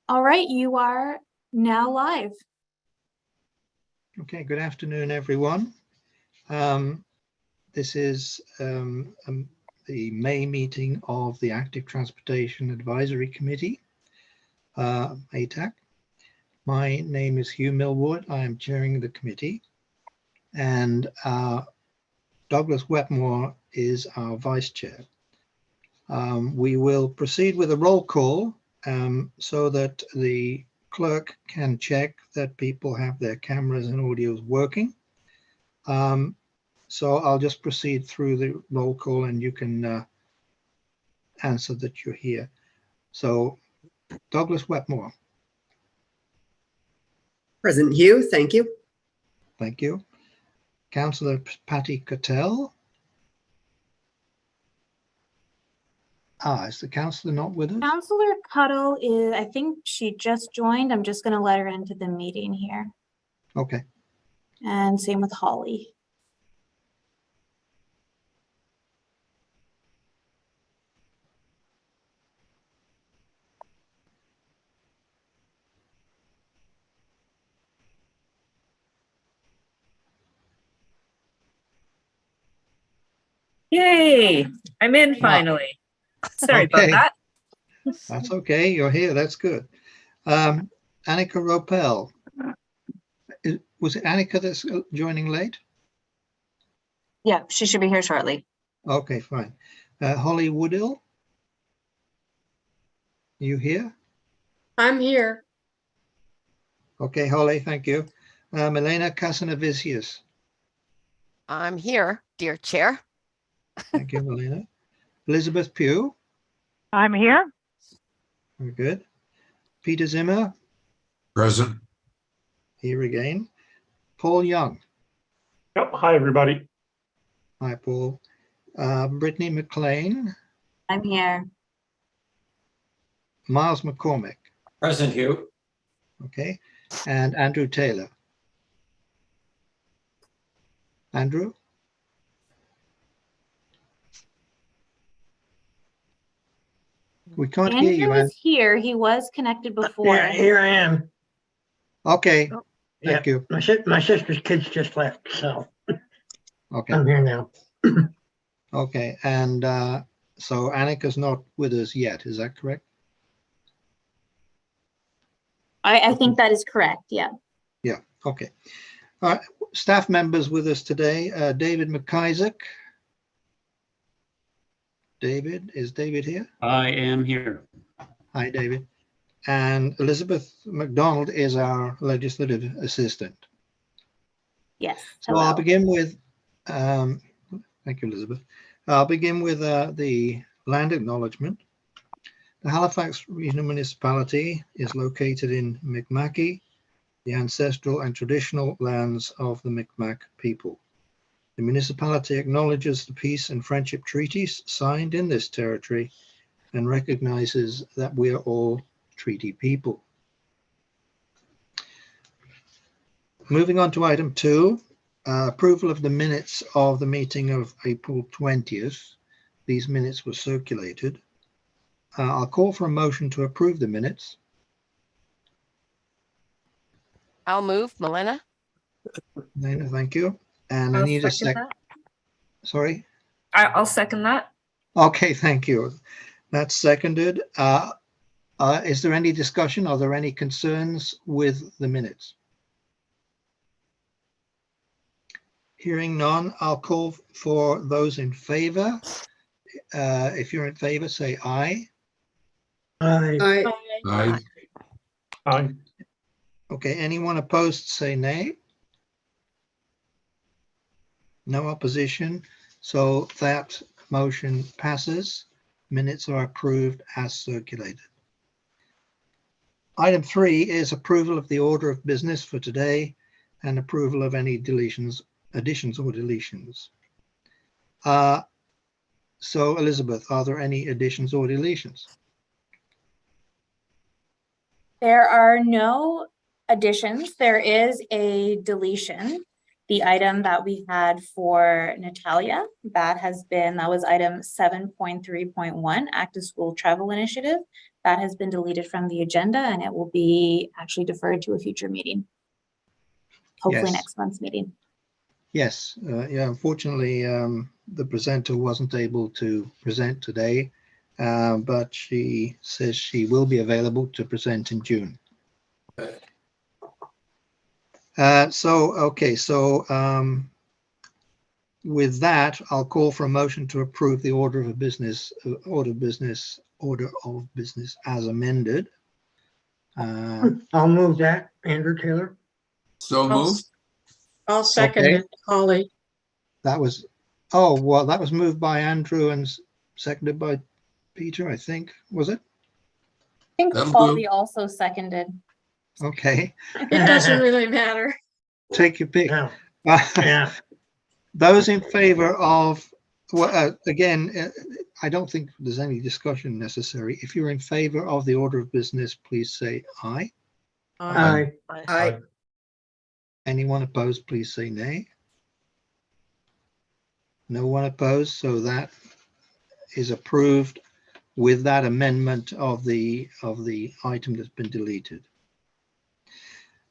All right, you are now live. Okay, good afternoon, everyone. This is the May meeting of the Active Transportation Advisory Committee, ATAC. My name is Hugh Millwood. I am chairing the committee, and Douglas Wetmore is our vice chair. We will proceed with a roll call so that the clerk can check that people have their cameras and audios working. So I'll just proceed through the roll call and you can answer that you're here. So Douglas Wetmore. Present, Hugh, thank you. Thank you. Councillor Patty Cattell. Is the councillor not with us? Councillor Cuddle is, I think she just joined. I'm just going to let her into the meeting here. Okay. And same with Holly. Yay, I'm in finally. Sorry Okay. about that. That's okay. You're here. That's good. Annika Ropel. Was it Annika that's joining late? Yeah, she should be here shortly. Okay, fine. Holly Woodill. You here? I'm here. Okay, Holly, thank you. Milena Casanavicius. I'm here, dear chair. Thank you, Milena. Elizabeth Pugh. I'm here. Very good. Peter Zimmer. Present. Here again. Paul Young. Yep. Hi, everybody. Hi, Paul. Brittany McLean. I'm here. Miles McCormick. Present, Hugh. Okay. And Andrew Taylor. Andrew? We can't hear you. Andrew is here. He was connected before. Yeah, here I am. Okay. Thank you. My sister's kids just left, so Okay. I'm here now. Okay. And so Annika's not with us yet. Is that correct? I think that is correct. Yeah. Yeah. Okay. All right. Staff members with us today. David McIsaac. David, is David here? I am here. Hi, David. And Elizabeth McDonald is our legislative assistant. Yes. So Hello. I'll begin with, thank you, Elizabeth. I'll begin with the land acknowledgement. The Halifax Regional Municipality is located in Mi'kma'ki, the ancestral and traditional lands of the Mi'kmaq people. The municipality acknowledges the peace and friendship treaties signed in this territory and recognizes that we are all treaty people. Moving on to item 2, approval of the minutes of the meeting of April 20th. These minutes were circulated. I'll call for a motion to approve the minutes. I'll move, Milena. Milena, thank you. And I I'll need a second second. that. Sorry? I'll second that. Okay, thank you. That's seconded. Is there any discussion? Are there any concerns with the minutes? Hearing none, I'll call for those in favor. If you're in favor, say aye. Aye. Aye. Hi. Okay, anyone opposed, say nay. No opposition, so that motion passes. Minutes are approved as circulated. Item 3 is approval of the order of business for today and approval of any additions or deletions. So Elizabeth, are there any additions or deletions? There are no additions. There is a deletion. The item that we had for Natalia, that was item 7.3.1, Active School Travel Initiative. That has been deleted from the agenda and it will be actually deferred to a future meeting. Hopefully Yes. next month's meeting. Yes, yeah, unfortunately, the presenter wasn't able to present today, but she says she will be available to present in June. With that, I'll call for a motion to approve the order of business as amended. I'll move that, Andrew Taylor. So moved. I'll second Okay. it, Holly. That was, oh, well, that was moved by Andrew and seconded by Peter, I think, was it? I think I'm Polly also seconded. Okay, It doesn't really matter. take your pick. No, yeah, Those in favor of, well, again, I don't think there's any discussion necessary. If you're in favor of the order of business, please say aye. aye. Aye. Anyone opposed, please say nay. No one opposed, so that is approved with that amendment of the item that's been deleted.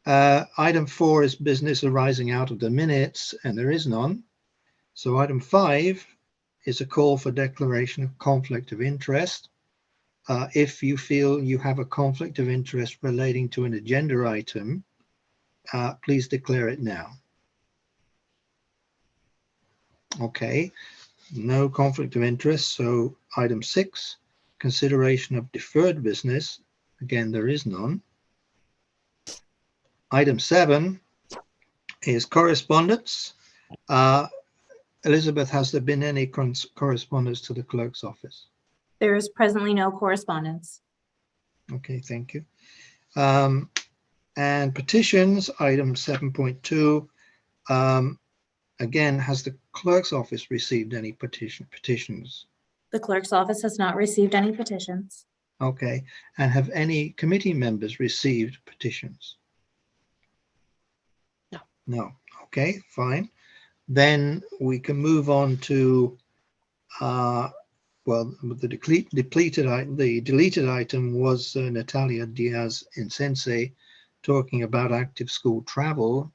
Item 4 is business arising out of the minutes, and there is none. So item 5 is a call for declaration of conflict of interest. If you feel you have a conflict of interest relating to an agenda item, please declare it now. Okay, no conflict of interest. So item 6, consideration of deferred business. Again, there is none. Item 7 is correspondence. Elizabeth, has there been any correspondence to the clerk's office? There is presently no correspondence. Okay, thank you. And petitions, item 7.2. Again, has the clerk's office received any petitions? The clerk's office has not received any petitions. Okay, and have any committee members received petitions? No. No, okay, fine. Then we can move on to, well, the deleted item was Natalia Diaz Insensé talking about active school travel.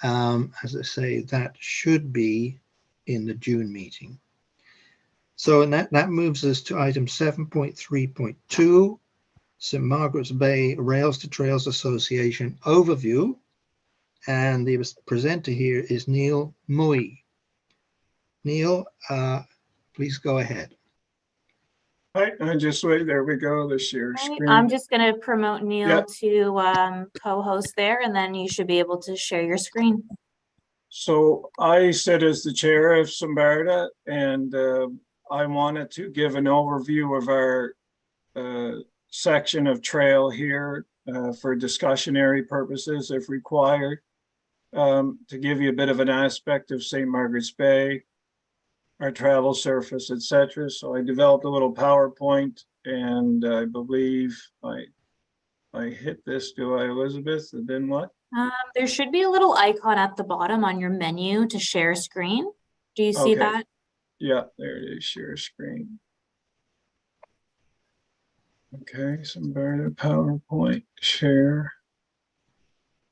As I say, that should be in the June meeting. So and that moves us to item 7.3.2, St. Margaret's Bay Rails to Trails Association overview. And the presenter here is Neil Mui. Neil, please go ahead. Right, I just wait. There we go. The share Right, screen. I'm just going to promote Neil Yep. to co-host there, and then you should be able to share your screen. So I sit as the chair of Sambarda, and I wanted to give an overview of our section of trail here for discussionary purposes if required, to give you a bit of an aspect of St. Margaret's Bay, our travel surface, etc. So I developed a little PowerPoint, and I believe I hit this, do I, Elizabeth? And then what? There should be a little icon at the bottom on your menu to share screen. Do you see Okay. that? Yeah, there it is, share screen. Okay, Sambarda PowerPoint, share.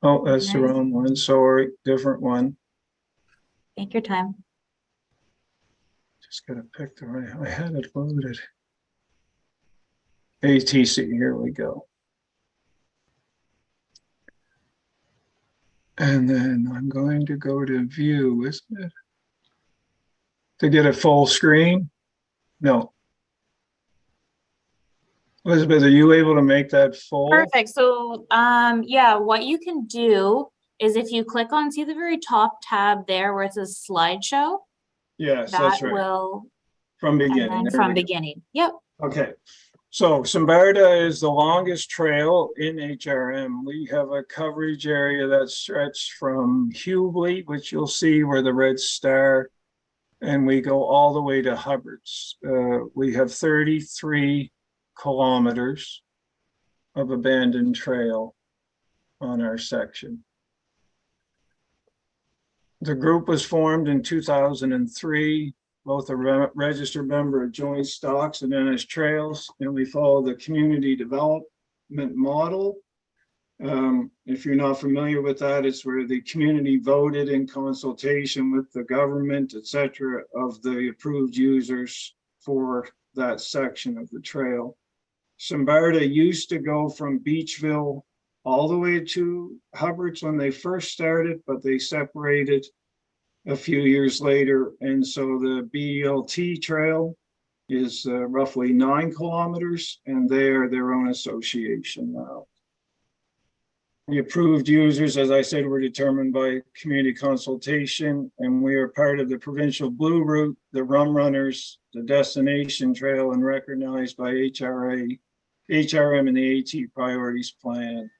Oh, that's the Nice. wrong one, sorry, different one. Take your time. Just gotta pick the right, I had it loaded. ATC, here we go. And then I'm going to go to view, isn't it? To get a full screen? No. Elizabeth, are you able to make that full? Perfect. So, yeah, what you can do is if you click on, see the very top tab there where it says slideshow, Yes, that that's right. will, From and beginning. then There from we go. beginning. Yep. Okay, so Sambarda is the longest trail in HRM. We have a coverage area that stretched from Hughley, which you'll see where the red star, and we go all the way to Hubbard's. We have 33 kilometers of abandoned trail on our section. The group was formed in 2003. both a registered member of Joint Stocks and NS Trails, and we follow the community development model. If you're not familiar with that, it's where the community voted in consultation with the government, et cetera, of the approved users for that section of the trail. Simbarda used to go from Beachville all the way to Hubbard's when they first started, but they separated a few years later. And so the BLT trail is roughly 9 kilometers, and they are their own association now. The approved users, as I said, were determined by community consultation, and we are part of the provincial Blue Route, the Rum Runners, the Destination Trail, and recognized by HRM and the AT Priorities Plan.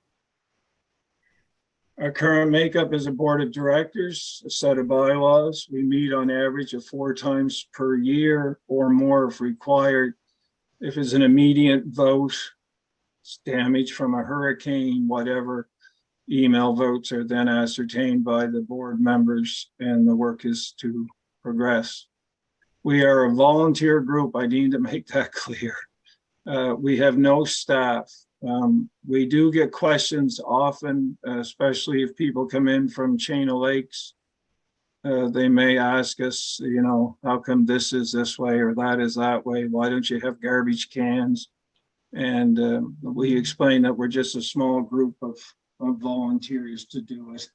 Our current makeup is a board of directors, a set of bylaws. We meet on average of 4 times per year or more if required. If it's an immediate vote, it's damage from a hurricane, whatever, email votes are then ascertained by the board members and the work is to progress. We are a volunteer group. I need to make that clear. We have no staff. We do get questions often, especially if people come in from Chain of Lakes. They may ask us, you know, how come this is this way or that is that way? Why don't you have garbage cans? And we explain that we're just a small group of volunteers to do it.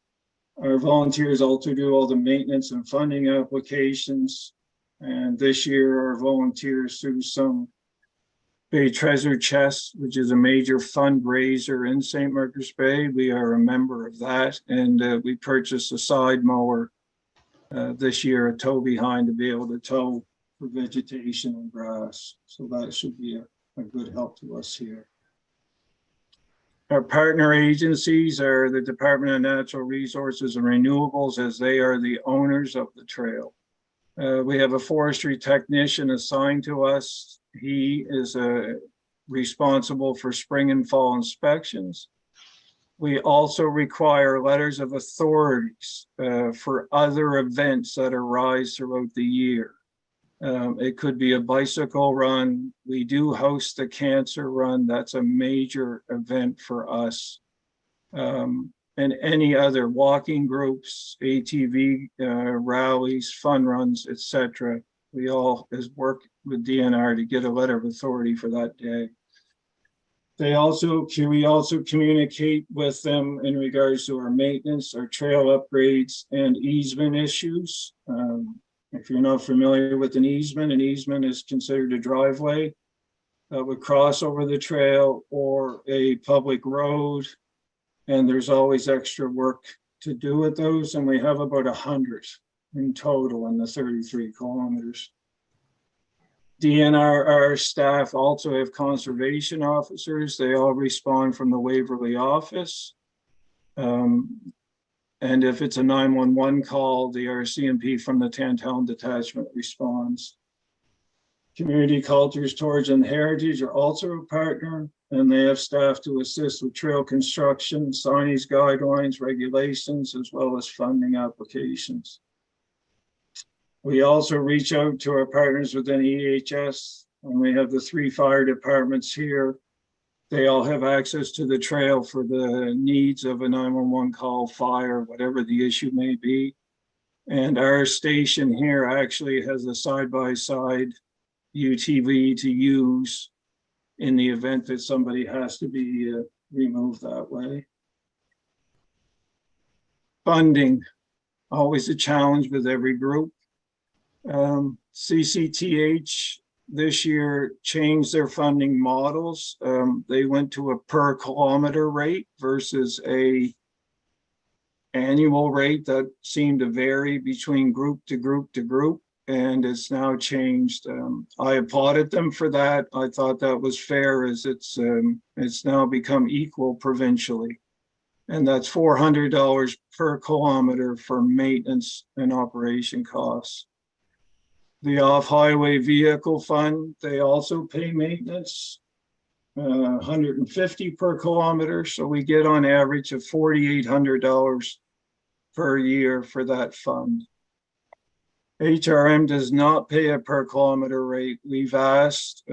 Our volunteers also do all the maintenance and funding applications. And this year, our volunteers through some Bay Treasure Chest, which is a major fundraiser in St. Margaret's Bay. We are a member of that. And we purchased a side mower this year, a tow behind, to be able to tow for vegetation and grass. So that should be a good help to us here. Our partner agencies are the Department of Natural Resources and Renewables, as they are the owners of the trail. We have a forestry technician assigned to us. He is responsible for spring and fall inspections. We also require letters of authorities for other events that arise throughout the year. It could be a bicycle run. We do host the cancer run. That's a major event for us. And any other walking groups, ATV rallies, fun runs, etc. We all work with DNR to get a letter of authority for that day. We also communicate with them in regards to our maintenance, our trail upgrades, and easement issues. If you're not familiar with an easement is considered a driveway that would cross over the trail or a public road. And there's always extra work to do with those. And we have about 100 in total in the 33 kilometers. DNR staff also have conservation officers. They all respond from the Waverley office. And if it's a 911 call, the RCMP from the Tantallon detachment responds. Community Cultures, Tourism, and Heritage are also a partner, and they have staff to assist with trail construction, signage guidelines, regulations, as well as funding applications. We also reach out to our partners within EHS, and we have the 3 fire departments here. They all have access to the trail for the needs of a 911 call, fire, whatever the issue may be. And our station here actually has a side-by-side UTV to use in the event that somebody has to be removed that way. Funding, always a challenge with every group. CCTH this year changed their funding models. They went to a per kilometer rate versus a annual rate that seemed to vary between group to group to group, and it's now changed. I applauded them for that. I thought that was fair, as it's now become equal provincially. And that's $400 per kilometer for maintenance and operation costs. The off-highway vehicle fund, they also pay maintenance, $150 per kilometer. So we get on average of $4,800 per year for that fund. HRM does not pay a per kilometer rate. We've asked,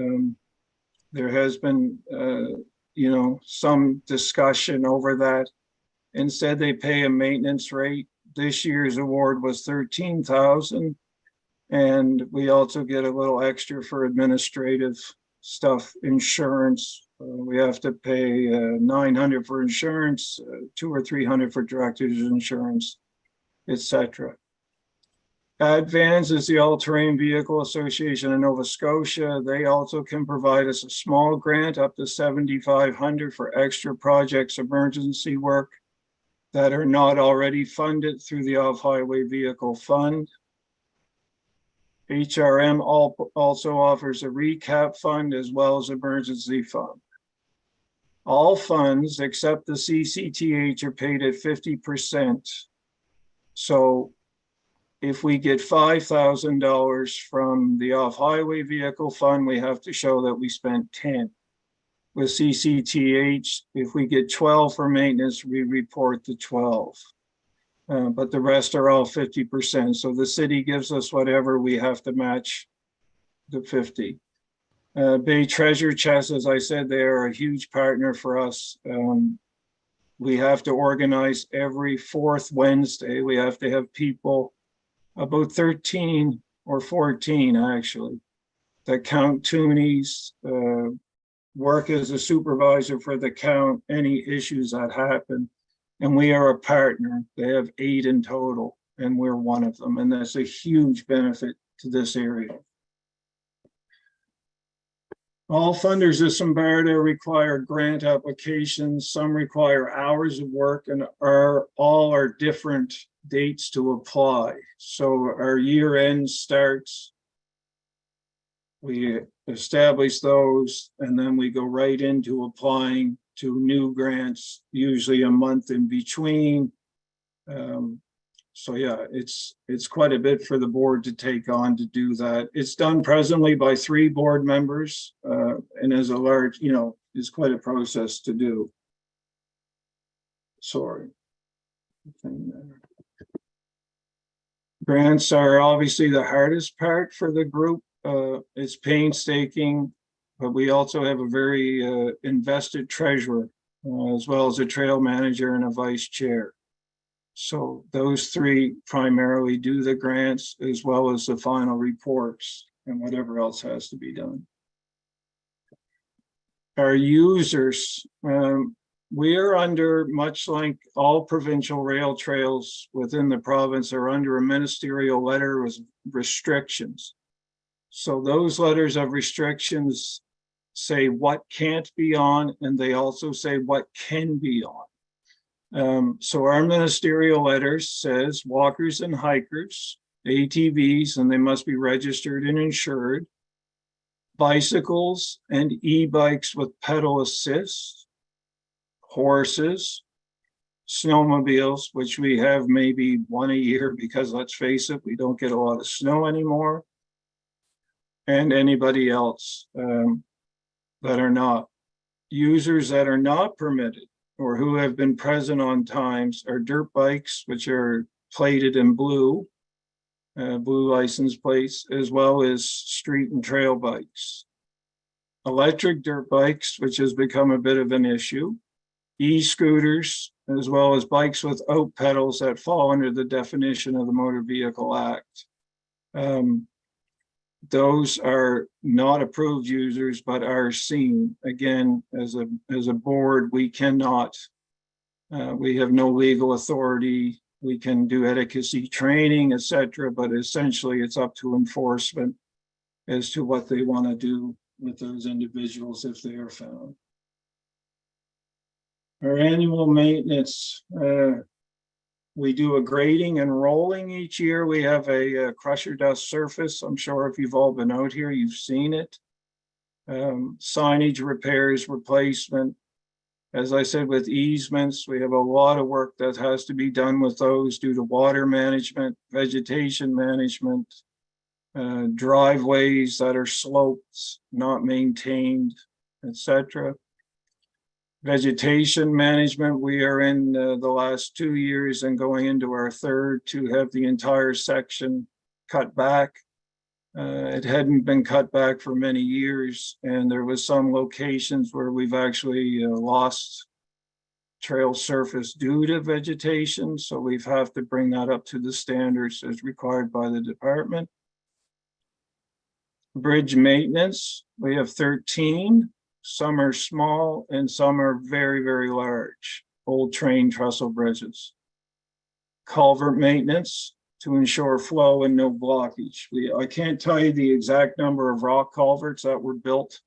there has been, some discussion over that. Instead, they pay a maintenance rate. This year's award was 13,000. And we also get a little extra for administrative stuff, insurance. We have to pay 900 for insurance, 200 or 300 for director's insurance, etc. Advans is the All-Terrain Vehicle Association of Nova Scotia. They also can provide us a small grant up to 7,500 for extra projects, emergency work that are not already funded through the Off-Highway Vehicle Fund. HRM also offers a recap fund as well as emergency fund. All funds except the CCTH are paid at 50%. So if we get $5,000 from the off-highway vehicle fund, we have to show that we spent 10. With CCTH, if we get 12 for maintenance, we report the 12. But the rest are all 50%. So the city gives us whatever, we have to match the 50. Bay Treasure Chest, as I said, they are a huge partner for us. We have to organize every fourth Wednesday. We have to have people, about 13 or 14 actually, that count toonies, work as a supervisor for the count, any issues that happen. And we are a partner. They have 8 in total, and we're one of them. And that's a huge benefit to this area. All funders of Sumbarda require grant applications. Some require hours of work, and all are different dates to apply. So our year end starts, we establish those, and then we go right into applying to new grants, usually a month in between. So yeah, it's quite a bit for the board to take on to do that. It's done presently by 3 board members, and as a large, it's quite a process to do. Sorry. Grants are obviously the hardest part for the group. It's painstaking, but we also have a very invested treasurer, as well as a trail manager and a vice chair. So those 3 primarily do the grants as well as the final reports and whatever else has to be done. Our users, we are under, much like all provincial rail trails within the province, are under a ministerial letter with restrictions. So those letters of restrictions say what can't be on, and they also say what can be on. So our ministerial letter says walkers and hikers, ATVs, and they must be registered and insured, bicycles and e-bikes with pedal assist, horses, snowmobiles, which we have maybe 1 a year because let's face it, we don't get a lot of snow anymore, and anybody else that are not. Users that are not permitted or who have been present on times are dirt bikes, which are plated in blue, blue license plates, as well as street and trail bikes. Electric dirt bikes, which has become a bit of an issue, e-scooters, as well as bikes without pedals that fall under the definition of the Motor Vehicle Act. Those are not approved users, but are seen. Again, as a board, we cannot, we have no legal authority. We can do etiquette training, etc., but essentially it's up to enforcement as to what they want to do with those individuals if they are found. Our annual maintenance, we do a grading and rolling each year. We have a crusher dust surface. I'm sure if you've all been out here, you've seen it. Signage repairs, replacement. As I said, with easements, we have a lot of work that has to be done with those due to water management, vegetation management, driveways that are sloped, not maintained, etc. Vegetation management, we are in the last 2 years and going into our 3rd to have the entire section cut back. It hadn't been cut back for many years, and there was some locations where we've actually lost trail surface due to vegetation, so we've have to bring that up to the standards as required by the department. Bridge maintenance, we have 13. Some are small and some are very, very large, old train trestle bridges. Culvert maintenance to ensure flow and no blockage. I can't tell you the exact number of rock culverts that were built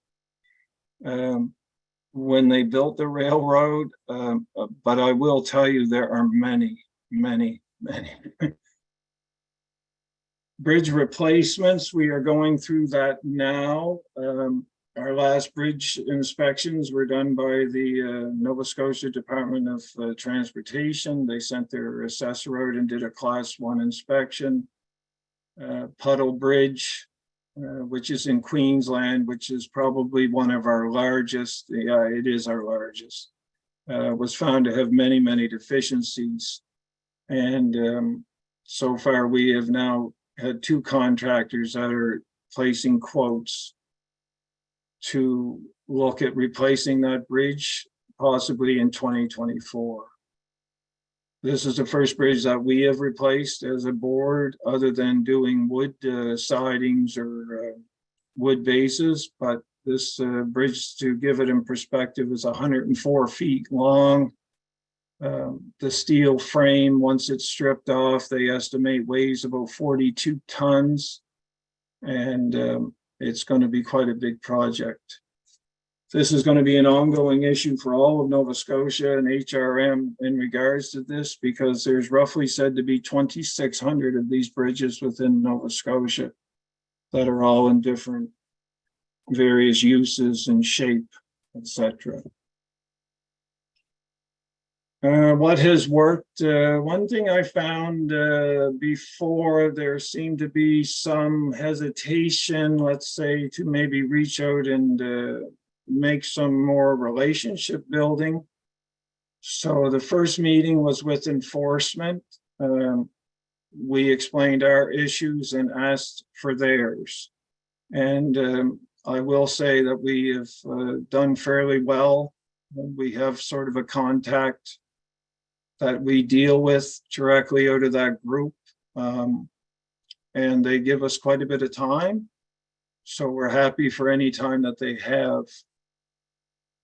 when they built the railroad, but I will tell you there are many, many, many. Bridge replacements, we are going through that now. Our last bridge inspections were done by the Nova Scotia Department of Transportation. They sent their assessor out and did a class 1 inspection. Puddle Bridge, which is in Queensland, which is probably one of our largest. Yeah, it is our largest. Was found to have many, many deficiencies. And so far we have now had 2 contractors that are placing quotes to look at replacing that bridge, possibly in 2024. This is the first bridge that we have replaced as a board, other than doing wood sidings or wood bases. But this bridge, to give it in perspective, is 104 feet long. The steel frame, once it's stripped off, they estimate weighs about 42 tons. And it's going to be quite a big project. This is going to be an ongoing issue for all of Nova Scotia and HRM in regards to this, because there's roughly said to be 2,600 of these bridges within Nova Scotia that are all in different various uses and shape, etc. What has worked? One thing I found before, there seemed to be some hesitation, let's say, to maybe reach out and make some more relationship building. So the first meeting was with enforcement. We explained our issues and asked for theirs. And I will say that we have done fairly well. We have sort of a contact that we deal with directly out of that group. And they give us quite a bit of time. So we're happy for any time that they have.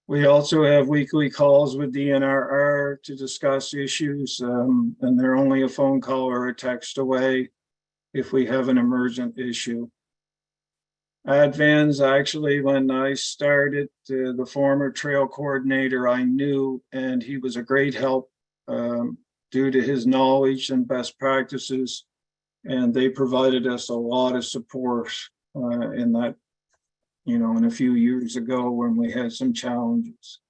We also have weekly calls with DNRR to discuss issues, and they're only a phone call or a text away if we have an emergent issue. Advans, actually, when I started, the former trail coordinator I knew, and he was a great help due to his knowledge and best practices, and they provided us a lot of support in that, in a few years ago when we had some challenges.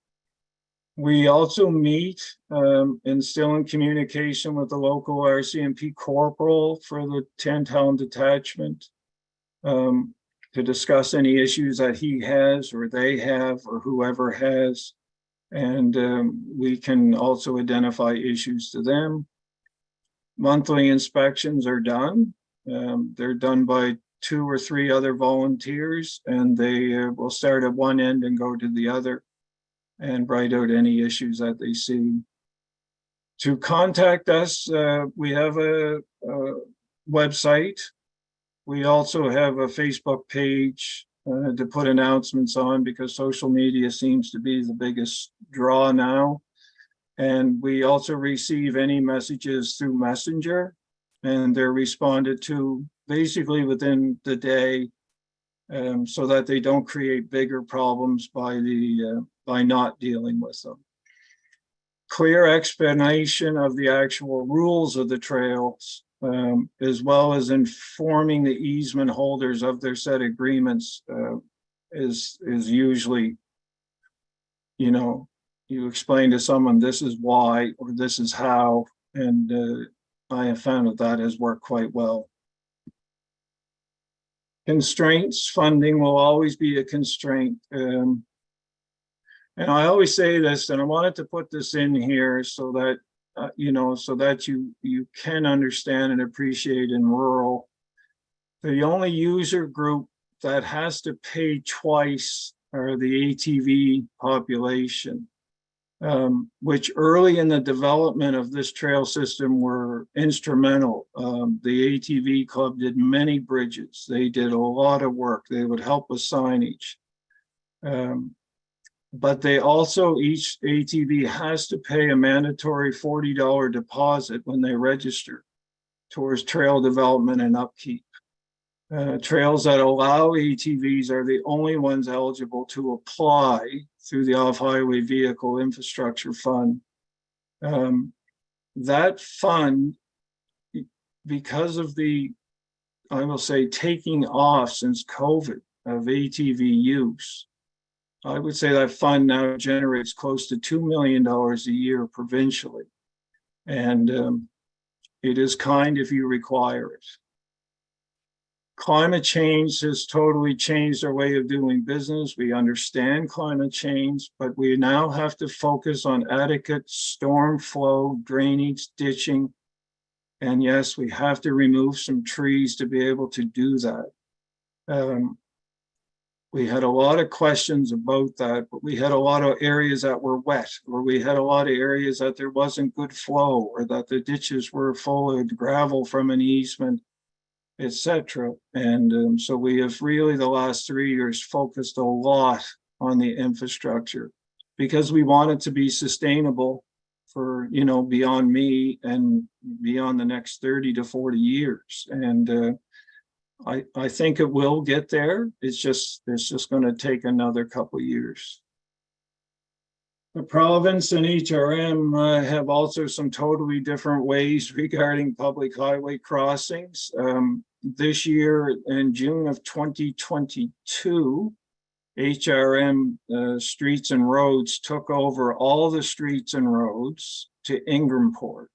We also meet and still in communication with the local RCMP corporal for the Tantalum detachment to discuss any issues that he has or they have or whoever has. And we can also identify issues to them. Monthly inspections are done. They're done by 2 or 3 other volunteers, and they will start at one end and go to the other and write out any issues that they see. To contact us, we have a website. We also have a Facebook page to put announcements on, because social media seems to be the biggest draw now. And we also receive any messages through Messenger, and they're responded to basically within the day, so that they don't create bigger problems by not dealing with them. Clear explanation of the actual rules of the trails, as well as informing the easement holders of their set agreements, is usually, you explain to someone this is why or this is how, and I have found that has worked quite well. Constraints, funding will always be a constraint. And I always say this, and I wanted to put this in here so that, so that you can understand and appreciate in rural. The only user group that has to pay twice are the ATV population, which early in the development of this trail system were instrumental. The ATV club did many bridges. They did a lot of work. They would help with signage. But they also, each ATV has to pay a mandatory $40 deposit when they register towards trail development and upkeep. Trails that allow ATVs are the only ones eligible to apply through the Off-Highway Vehicle Infrastructure Fund. That fund, because of the, I will say, taking off since COVID of ATV use, I would say that fund now generates close to $2 million a year provincially. And it is kind if you require it. Climate change has totally changed our way of doing business. We understand climate change, but we now have to focus on adequate storm flow, drainage, ditching. And yes, we have to remove some trees to be able to do that. We had a lot of questions about that, but we had a lot of areas that were wet, or we had a lot of areas that there wasn't good flow, or that the ditches were full of gravel from an easement, etc. And so we have really the last 3 years focused a lot on the infrastructure because we want it to be sustainable for, you know, beyond me and beyond the next 30 to 40 years. And I think it will get there. It's just going to take another couple of years. The province and HRM have also some totally different ways regarding public highway crossings. This year in June of 2022, HRM Streets and Roads took over all the streets and roads to Ingramport.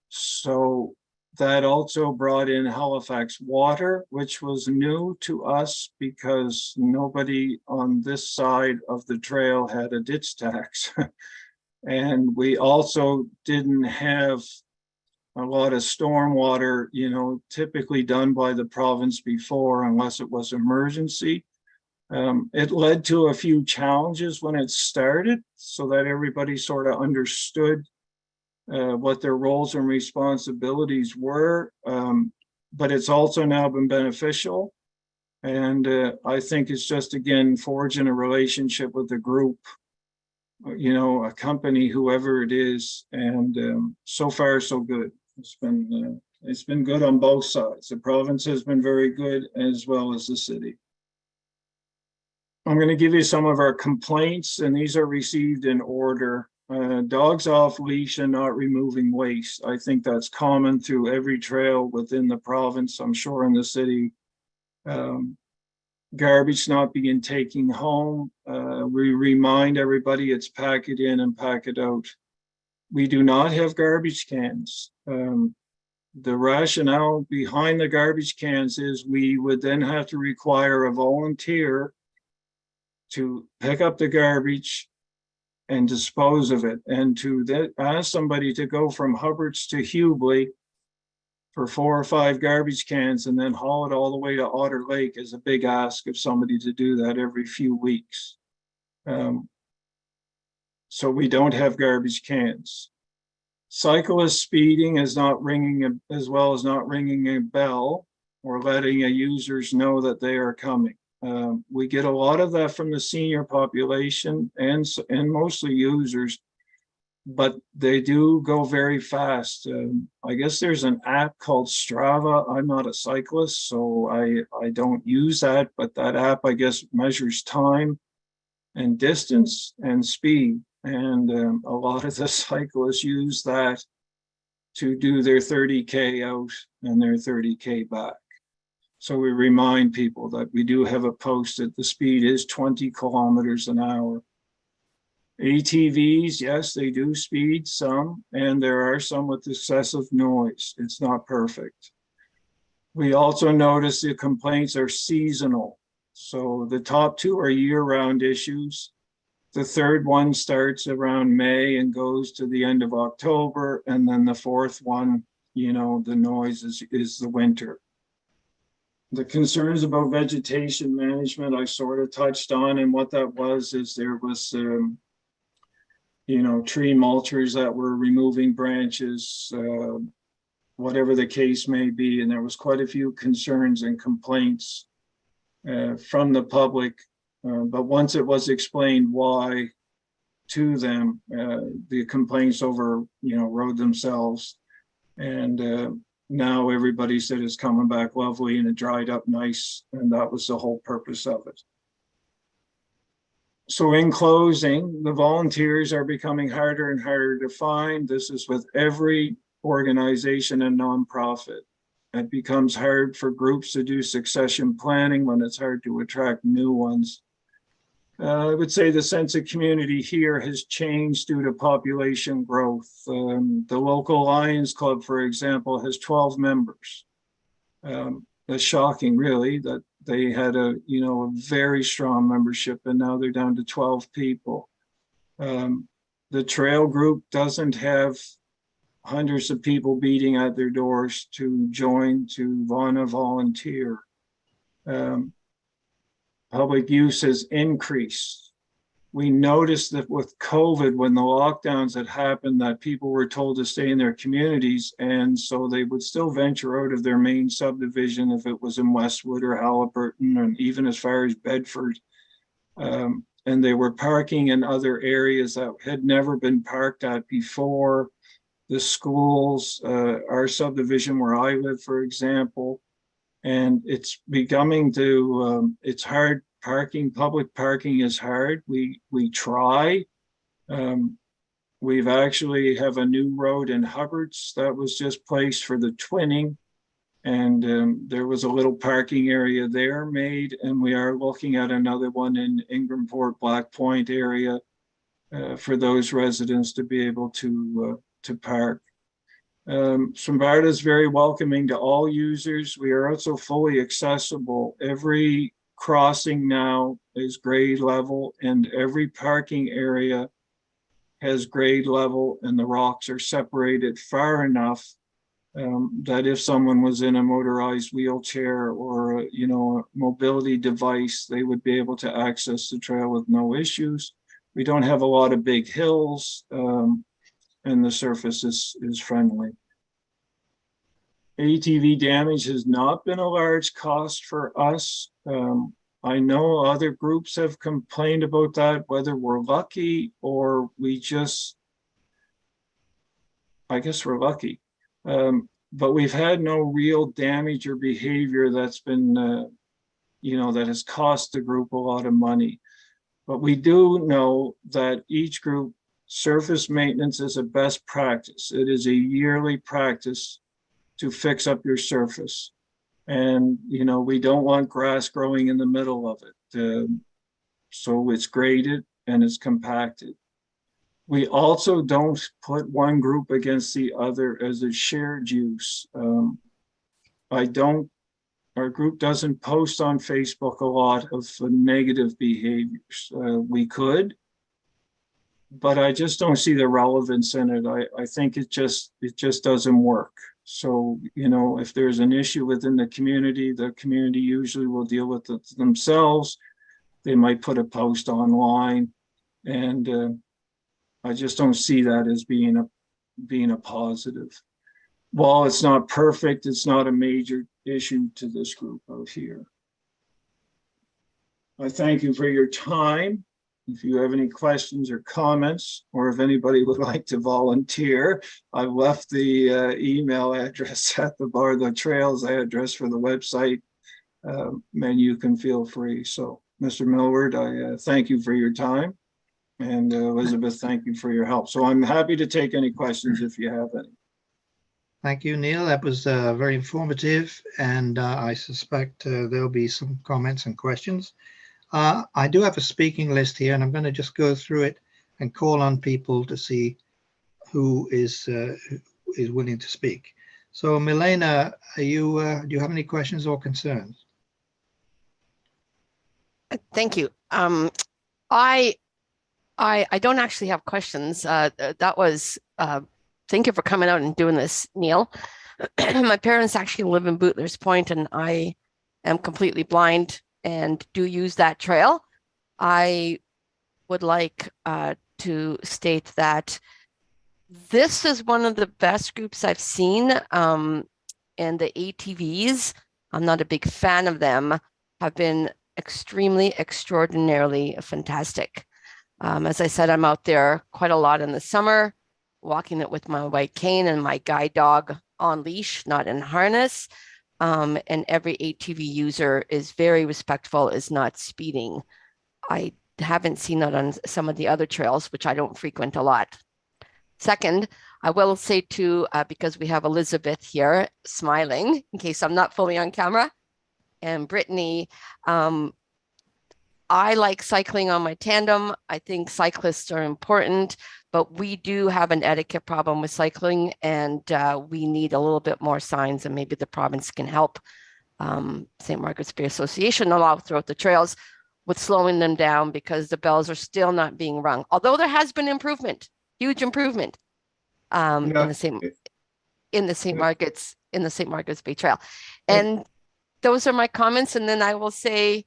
So that also brought in Halifax Water, which was new to us because nobody on this side of the trail had a ditch tax. And we also didn't have a lot of stormwater, you know, typically done by the province before, unless it was emergency. It led to a few challenges when it started so that everybody sort of understood what their roles and responsibilities were, but it's also now been beneficial. And I think it's just, again, forging a relationship with the group, you know, a company, whoever it is. And so far, so good. It's been good on both sides. The province has been very good, as well as the city. I'm going to give you some of our complaints, and these are received in order. Dogs off leash and not removing waste. I think that's common through every trail within the province, I'm sure in the city. Garbage not being taken home. We remind everybody it's pack it in and pack it out. We do not have garbage cans. The rationale behind the garbage cans is we would then have to require a volunteer to pick up the garbage and dispose of it, and to ask somebody to go from Hubbard's to Hubli for 4 or 5 garbage cans and then haul it all the way to Otter Lake is a big ask of somebody to do that every few weeks. So we don't have garbage cans. Cyclist speeding is not ringing, as well as not ringing a bell or letting a users know that they are coming. We get a lot of that from the senior population and mostly users, but they do go very fast. I guess there's an app called Strava. I'm not a cyclist, so I don't use that, but that app, I guess, measures time and distance and speed. And a lot of the cyclists use that to do their 30K out and their 30K back. So we remind people that we do have a post that the speed is 20 kilometers an hour. ATVs, yes, they do speed some, and there are some with excessive noise. It's not perfect. We also notice the complaints are seasonal. So the top 2 are year-round issues. The third one starts around May and goes to the end of October. And then the fourth one, you know, the noise is the winter. The concerns about vegetation management, I sort of touched on, and what that was is there was, tree mulchers that were removing branches, whatever the case may be, and there was quite a few concerns and complaints from the public. But once it was explained why to them, the complaints rode themselves, and now everybody said it's coming back lovely and it dried up nice, and that was the whole purpose of it. So in closing, the volunteers are becoming harder and harder to find. This is with every organization and nonprofit. It becomes hard for groups to do succession planning when it's hard to attract new ones. I would say the sense of community here has changed due to population growth. The local Lions Club, for example, has 12 members. That's shocking, really, that they had a very strong membership, and now they're down to 12 people. The trail group doesn't have hundreds of people beating at their doors to join, to want to volunteer. Public use has increased. We noticed that with COVID, when the lockdowns had happened, that people were told to stay in their communities, and so they would still venture out of their main subdivision if it was in Westwood or Halliburton, and even as far as Bedford. And they were parking in other areas that had never been parked at before. The schools, our subdivision where I live, for example, and it's becoming to, it's hard parking. Public parking is hard. We try. We've actually have a new road in Hubbards that was just placed for the twinning, and there was a little parking area there made, and we are looking at another one in Ingramport, Black Point area for those residents to be able to park. Zimbarda is very welcoming to all users. We are also fully accessible. Every crossing now is grade level, and every parking area has grade level, and the rocks are separated far enough that if someone was in a motorized wheelchair or a mobility device, they would be able to access the trail with no issues. We don't have a lot of big hills, and the surface is friendly. ATV damage has not been a large cost for us. I know other groups have complained about that, whether we're lucky or I guess we're lucky. But we've had no real damage or behavior that's been, that has cost the group a lot of money. But we do know that each group, surface maintenance is a best practice. It is a yearly practice to fix up your surface. And, we don't want grass growing in the middle of it. So it's graded and it's compacted. We also don't put one group against the other as a shared use. Our group doesn't post on Facebook a lot of negative behaviors. We could, but I just don't see the relevance in it. I think it just doesn't work. So, if there's an issue within the community usually will deal with it themselves. They might put a post online, and I just don't see that as being a positive. While it's not perfect, it's not a major issue to this group out here. I thank you for your time. If you have any questions or comments, or if anybody would like to volunteer, I've left the email address at the Barlow Trails address for the website, and you can feel free. So, Mr. Millward, I thank you for your time, and Elizabeth, thank you for your help. So I'm happy to take any questions if you have any. Thank you, Neil. That was very informative, and I suspect there'll be some comments and questions. I do have a speaking list here, and I'm going to just go through it and call on people to see who is willing to speak. So, Milena, do you have any questions or concerns? Thank you. I don't actually have questions. That was thank you for coming out and doing this, Neil. My parents actually live in Bootlers Point, and I am completely blind and do use that trail, I would like to state that this is one of the best groups I've seen. And the ATVs, I'm not a big fan of them, have been extremely, extraordinarily fantastic. As I said, I'm out there quite a lot in the summer, walking it with my white cane and my guide dog on leash, not in harness. And every ATV user is very respectful, is not speeding. I haven't seen that on some of the other trails, which I don't frequent a lot. Second, I will say too, because we have Elizabeth here smiling, in case I'm not fully on camera, and Brittany, I like cycling on my tandem. I think cyclists are important, but we do have an etiquette problem with cycling, and we need a little bit more signs, and maybe the province can help St. Margaret's Bay Association allow throughout the trails with slowing them down, because the bells are still not being rung. Although there has been improvement, huge improvement in the St. Margaret's Bay Trail. And those are my comments. And then I will say,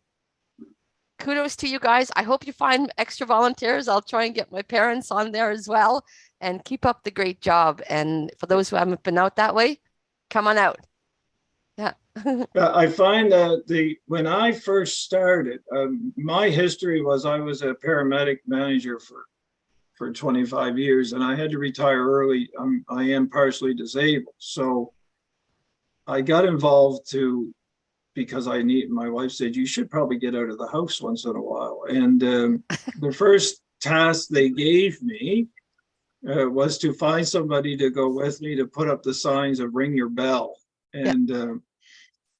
kudos to you guys. I hope you find extra volunteers. I'll try and get my parents on there as well, and keep up the great job. And for those who haven't been out that way, come on out. Yeah. I find that when I first started, my history was I was a paramedic manager for 25 years, and I had to retire early. I am partially disabled. So I got involved because my wife said, you should probably get out of the house once in a while. And the first task they gave me was to find somebody to go with me to put up the signs of ring your bell. And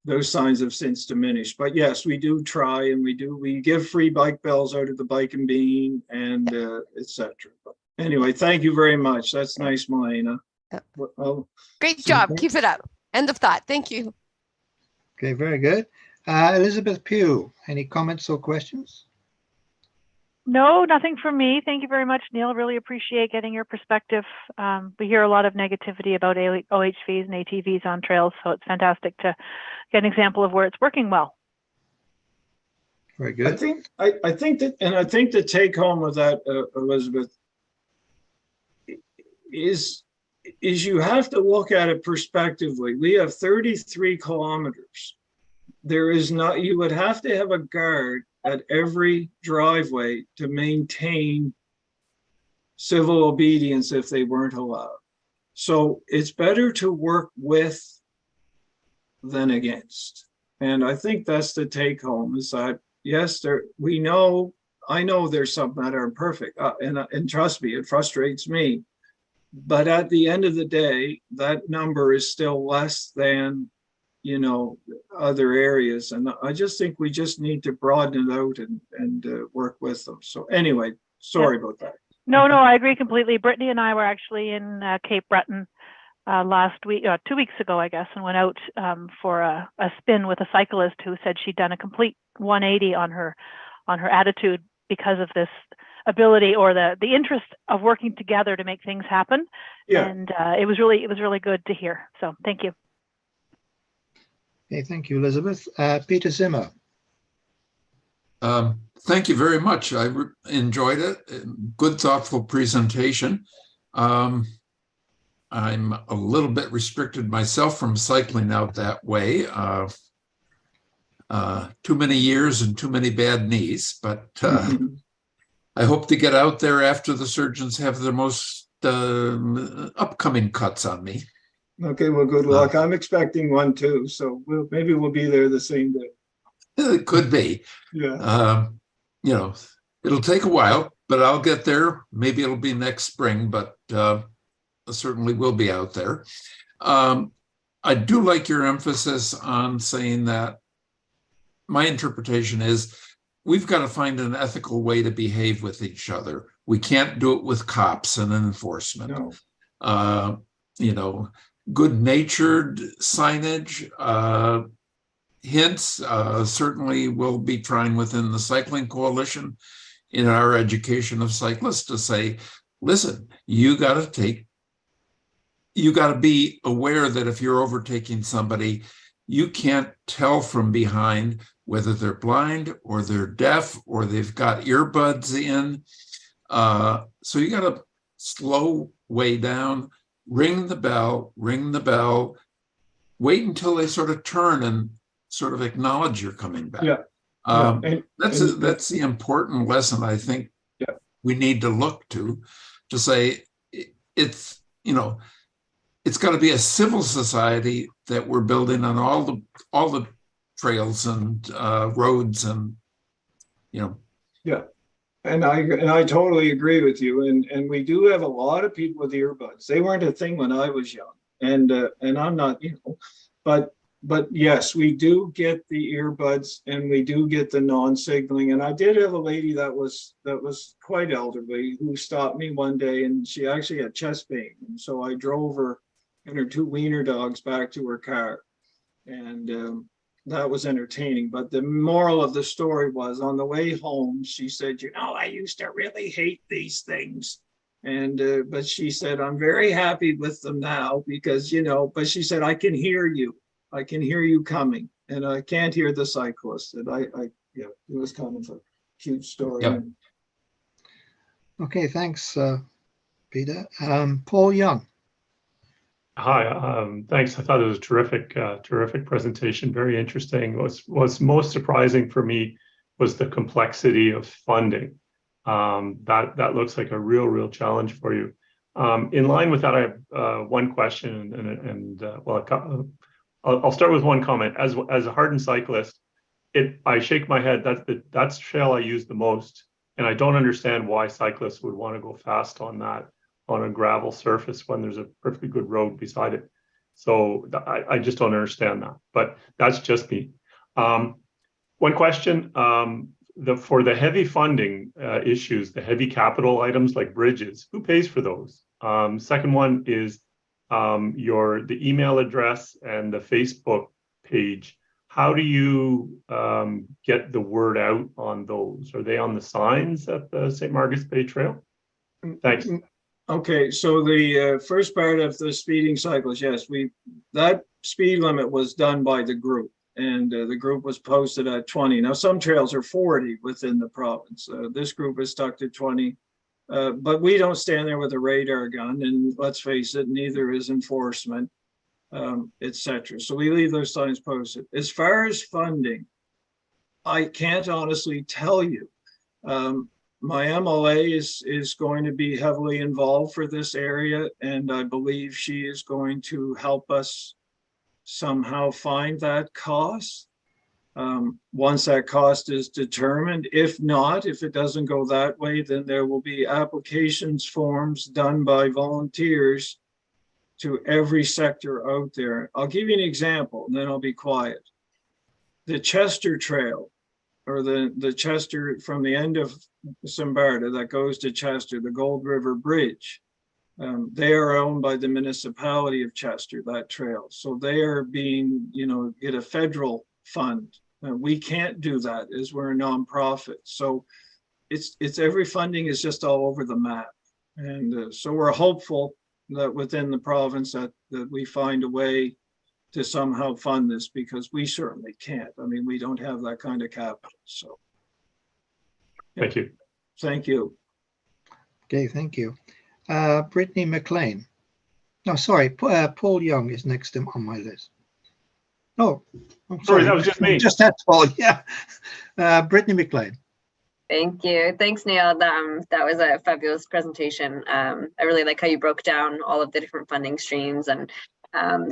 those signs have since diminished. But yes, we do try, and we give free bike bells out of the Bike and Bean, and etc. But anyway, thank you very much. That's nice, Milena. Great job. Keep it up. End of thought. Thank you. Okay, very good. Elizabeth Pugh, any comments or questions? No, nothing from me. Thank you very much, Neil. Really appreciate getting your perspective. We hear a lot of negativity about OHVs and ATVs on trails, so it's fantastic to get an example of where it's working well. Very good. I think the take home of that, Elizabeth, is you have to look at it prospectively. We have 33 kilometers. You would have to have a guard at every driveway to maintain civil obedience if they weren't allowed. So it's better to work with than against. And I think that's the take home, is that yes, I know there's some that aren't perfect, and trust me, it frustrates me. But at the end of the day, that number is still less than, other areas. And I just think we just need to broaden it out and work with them. So anyway, sorry about that. No, I agree completely. Brittany and I were actually in Cape Breton last week, 2 weeks ago, I guess, and went out for a spin with a cyclist who said she'd done a complete 180 on her attitude because of this ability or the interest of working together to make things happen. Yeah. And it was really good to hear. So thank you. Okay, thank you, Elizabeth. Peter Zimmer. Thank you very much. I enjoyed it. Good, thoughtful presentation. I'm a little bit restricted myself from cycling out that way. Too many years and too many bad knees, but I hope to get out there after the surgeons have their most upcoming cuts on me. Okay, well, good luck. I'm expecting one too, so maybe we'll be there the same day. It could be. Yeah. It'll take a while, but I'll get there. Maybe it'll be next spring, but I certainly will be out there. I do like your emphasis on saying that my interpretation is we've got to find an ethical way to behave with each other. We can't do it with cops and enforcement. No. Good-natured signage, hints, certainly we'll be trying within the Cycling Coalition in our education of cyclists to say, listen, you got to be aware that if you're overtaking somebody, you can't tell from behind whether they're blind or they're deaf or they've got earbuds in. So you got to slow way down, ring the bell, wait until they sort of turn and sort of acknowledge you're coming back. Yeah. That's the important lesson I think we need to look to say it's, you know, it's got to be a civil society that we're building on all the trails and roads and, you know. Yeah. And I totally agree with you. And we do have a lot of people with earbuds. They weren't a thing when I was young. And I'm not, you know, but yes, we do get the earbuds and we do get the non-signaling. And I did have a lady that was quite elderly who stopped me one day, and she actually had chest pain. And so I drove her and her 2 wiener dogs back to her car. And that was entertaining. But the moral of the story was, on the way home, she said, you know, I used to really hate these things. And but she said, I'm very happy with them now because, you know, but she said, I can hear you. I can hear you coming, and I can't hear the cyclist. And yeah, it was kind of a cute story. Yep. Okay, thanks, Peter. Paul Young. Hi, thanks. I thought it was a terrific presentation. Very interesting. What's most surprising for me was the complexity of funding. That looks like a real challenge for you. In line with that, I have one question, and I'll start with one comment. As a hardened cyclist, I shake my head. That's the trail I use the most, and I don't understand why cyclists would want to go fast on that, on a gravel surface when there's a perfectly good road beside it. So I just don't understand that, but that's just me. One question, for the heavy funding issues, the heavy capital items like bridges, who pays for those? Second one is the email address and the Facebook page. How do you get the word out on those? Are they on the signs at the St. Margaret's Bay Trail? Thanks. Okay, so the first part of the speeding cycles, yes, that speed limit was done by the group, and the group was posted at 20. Now, some trails are 40 within the province. This group is stuck to 20, but we don't stand there with a radar gun, and let's face it, neither is enforcement, etc. So we leave those signs posted. As far as funding, I can't honestly tell you. My MLA is going to be heavily involved for this area, and I believe she is going to help us somehow find that cost. Once that cost is determined, if it doesn't go that way, then there will be applications forms done by volunteers to every sector out there. I'll give you an example, and then I'll be quiet. The Chester Trail, or the Chester from the end of Simbarda that goes to Chester, the Gold River Bridge. They are owned by the municipality of Chester, that trail. So they are being, get a federal fund. We can't do that as we're a nonprofit. So it's every funding is just all over the map. And so we're hopeful that within the province that we find a way to somehow fund this, because we certainly can't. I mean, we don't have that kind of capital. So thank you. Thank you. Okay, thank you. Brittany McLean. No, sorry, Paul Young is next on my list. Oh, I'm sorry, that was just me. Just that Paul, yeah. Brittany McLean. Thank you. Thanks, Neil. That was a fabulous presentation. I really like how you broke down all of the different funding streams, and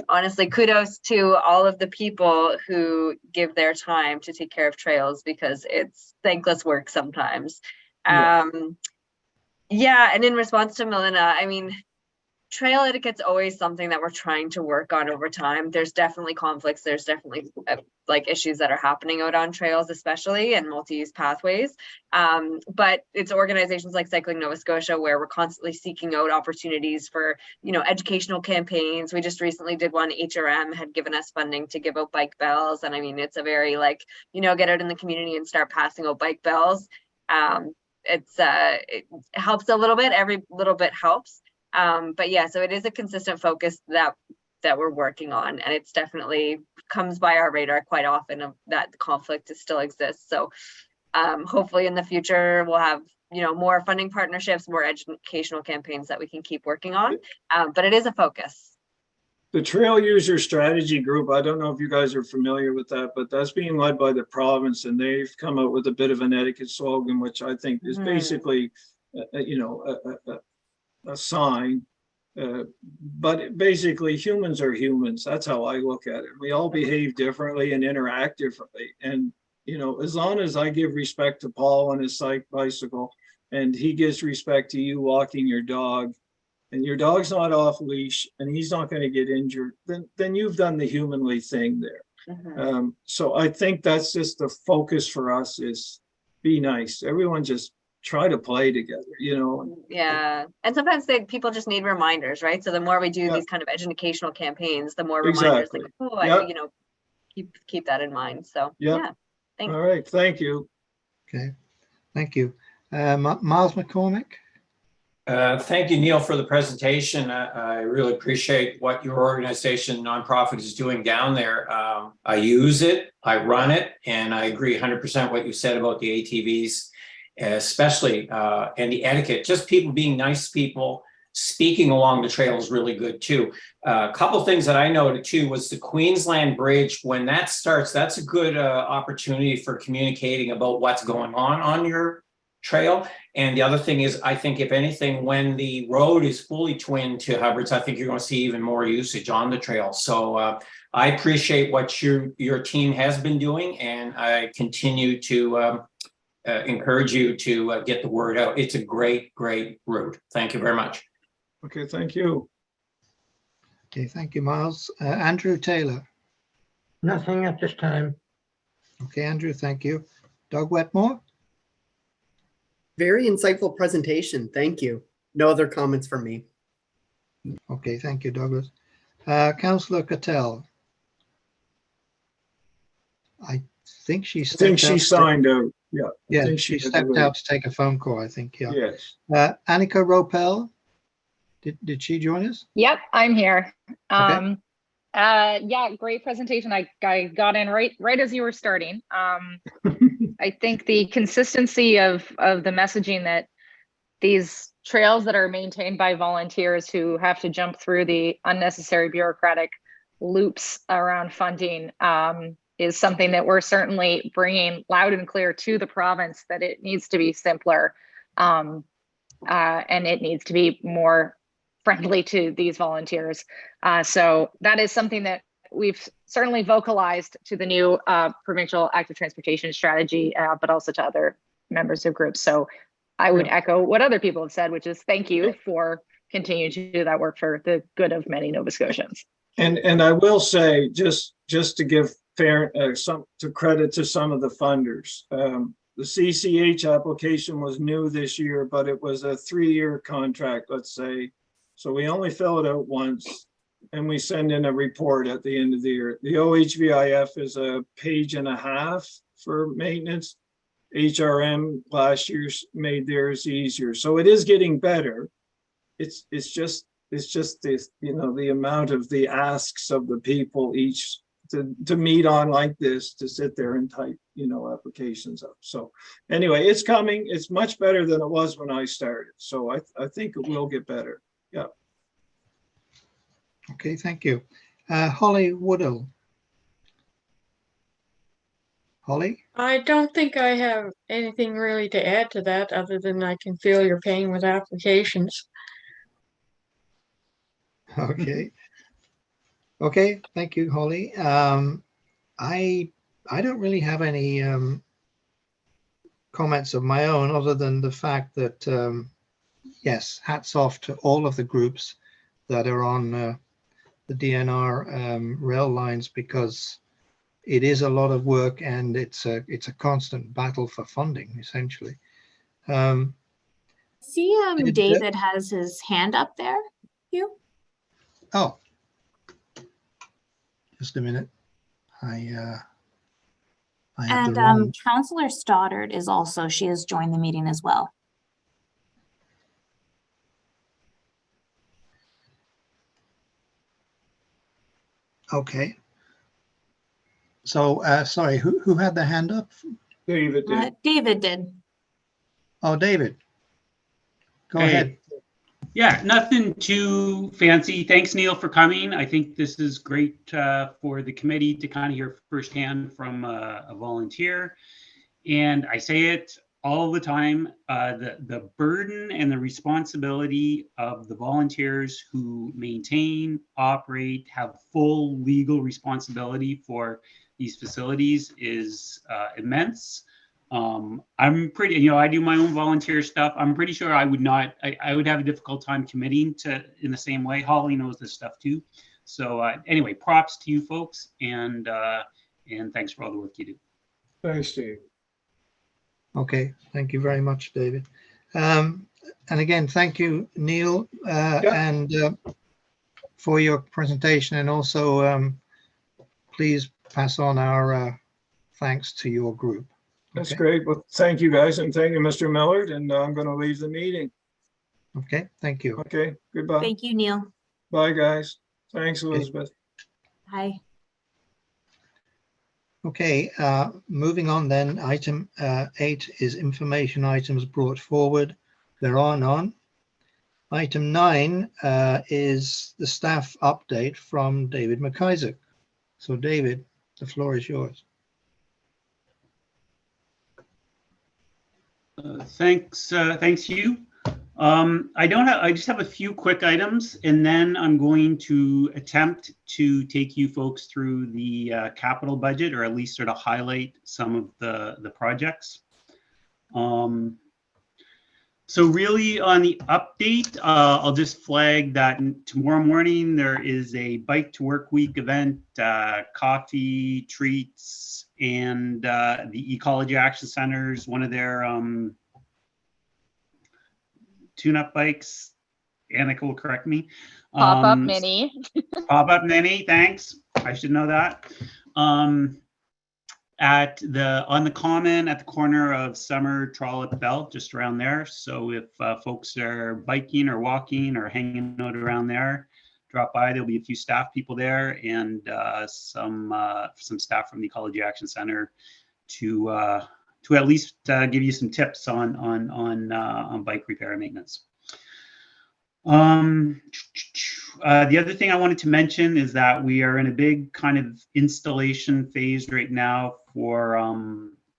honestly, kudos to all of the people who give their time to take care of trails, because it's thankless work sometimes. Yeah, and in response to Melinda, I mean, trail etiquette's always something that we're trying to work on over time. There's definitely conflicts. There's definitely like issues that are happening out on trails, especially in multi-use pathways. But it's organizations like Cycling Nova Scotia where we're constantly seeking out opportunities for, educational campaigns. We just recently did one. HRM had given us funding to give out bike bells. And I mean, it's a very get out in the community and start passing out bike bells. It helps a little bit. Every little bit helps. But yeah, so it is a consistent focus that that we're working on, and it's definitely comes by our radar quite often of that the conflict still exists. So hopefully in the future we'll have, you know, more funding partnerships, more educational campaigns that we can keep working on, but it is a focus. The Trail User Strategy Group, I don't know if you guys are familiar with that, but that's being led by the province, and they've come out with a bit of an etiquette slogan, which I think is basically, you know, a sign. But basically, humans are humans. That's how I look at it. We all behave differently and interact differently. And, you know, as long as I give respect to Paul on his bicycle, and he gives respect to you walking your dog, and your dog's not off leash and he's not going to get injured, then you've done the humanly thing there. So I think that's just the focus for us, is be nice. Everyone just try to play together, you know. Yeah, and sometimes people just need reminders, right? So the more we do these kind of educational campaigns, the more reminders, like, oh, you know, keep that in mind. So yeah, thanks. All right, thank you. Okay, thank you. Miles McCormick. Thank you, Neil, for the presentation. I really appreciate what your organization, nonprofit, is doing down there. I use it, I run it, and I agree 100% what you said about the ATVs, especially, and the etiquette. Just people being nice people, speaking along the trail is really good too. A couple things that I noted too was the Queensland Bridge. When that starts, that's a good opportunity for communicating about what's going on your trail. And the other thing is, I think if anything, when the road is fully twinned to Hubbard's, I think you're going to see even more usage on the trail. So I appreciate what your team has been doing, and I continue to encourage you to get the word out. It's a great route. Thank you very much. Okay, thank you. Okay, thank you, Miles. Andrew Taylor. Nothing at this time. Okay, Andrew, thank you. Doug Wetmore. Very insightful presentation. Thank you. No other comments from me. Okay, thank you, Douglas. Councillor Cattell. I think she signed out. Yeah. Yeah, she stepped out to take a phone call, I think. Yeah. Yes. Annika Ropel. Did she join us? Yep, I'm here. Okay. Yeah, great presentation. I got in right as you were starting. I think the consistency of the messaging that these trails that are maintained by volunteers who have to jump through the unnecessary bureaucratic loops around funding is something that we're certainly bringing loud and clear to the province, that it needs to be simpler and it needs to be more friendly to these volunteers. So that is something that we've certainly vocalized to the new provincial active transportation strategy, but also to other members of groups. So I would echo what other people have said, which is thank you for continuing to do that work for the good of many Nova Scotians. And I will say, just to give some credit to some of the funders, the CCH application was new this year, but it was a 3-year contract, let's say. So we only fill it out once, and we send in a report at the end of the year. The OHVIF is a 1.5 pages for maintenance. HRM last year made theirs easier, so it is getting better. It's just this, you know, the amount of the asks of the people each to meet on like this, to sit there and type, you know, applications up. So anyway, it's coming. It's much better than it was when I started. So I think it will get better. Yeah. Okay, thank you. Holly Woodall. Holly? I don't think I have anything really to add to that, other than I can feel your pain with applications. Okay. Okay, thank you, Holly. I don't really have any comments of my own, other than the fact that yes, hats off to all of the groups that are on the DNR rail lines, because it is a lot of work and it's a constant battle for funding, essentially. See, David has his hand up there. Hugh? Oh, just a minute. I have the And wrong. Councillor Stoddard is also, she has joined the meeting as well. Okay. So, sorry, who had their hand up? David did. David did. Oh, David. Go Hey. ahead. Yeah, nothing too fancy. Thanks, Neil, for coming. I think this is great for the committee to kind of hear firsthand from a volunteer. And I say it all the time, the burden and the responsibility of the volunteers who maintain, operate, have full legal responsibility for these facilities is immense. I'm pretty, I do my own volunteer stuff. I'm pretty sure I would not, I would have a difficult time committing to in the same way. Holly knows this stuff too. So anyway, props to you folks, and thanks for all the work you do. Thanks, Steve. Okay, thank you very much, David. And again, thank you, Neil, and for your presentation, and also please pass on our thanks to your group. That's Okay. great. Well, thank you guys, and thank you, Mr. Millard, and I'm going to leave the meeting. Okay, thank you. Okay, goodbye. Thank you, Neil. Bye, guys. Thanks, Elizabeth. Hi. Okay, moving on then, item 8 is information items brought forward. There are none. Item 9 is the staff update from David McIsaac. So David, the floor is yours. Thanks, you. I just have a few quick items, and then I'm going to attempt to take you folks through the capital budget, or at least sort of highlight some of the projects. So really on the update, I'll just flag that tomorrow morning there is a Bike to Work Week event, coffee, treats, and the Ecology Action Center's one of their tune-up bikes. Annika will correct me. Pop-up mini. Pop-up mini, thanks. I should know that. On the common at the corner of Summer, Trollope, Bell, just around there. So if folks are biking or walking or hanging out around there, drop by. There'll be a few staff people there, and some staff from the Ecology Action Center to at least give you some tips on bike repair and maintenance. The other thing I wanted to mention is that we are in a big kind of installation phase right now for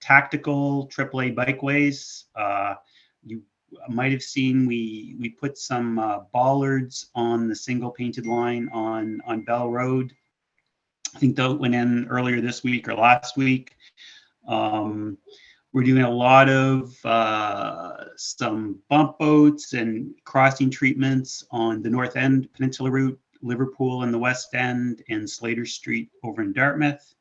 tactical AAA bikeways. You might have seen we put some bollards on the single painted line on Bell Road. I think that went in earlier this week or last week. We're doing a lot of some bump outs and crossing treatments on the North End Peninsula Route, Liverpool in the West End, and Slater Street over in Dartmouth.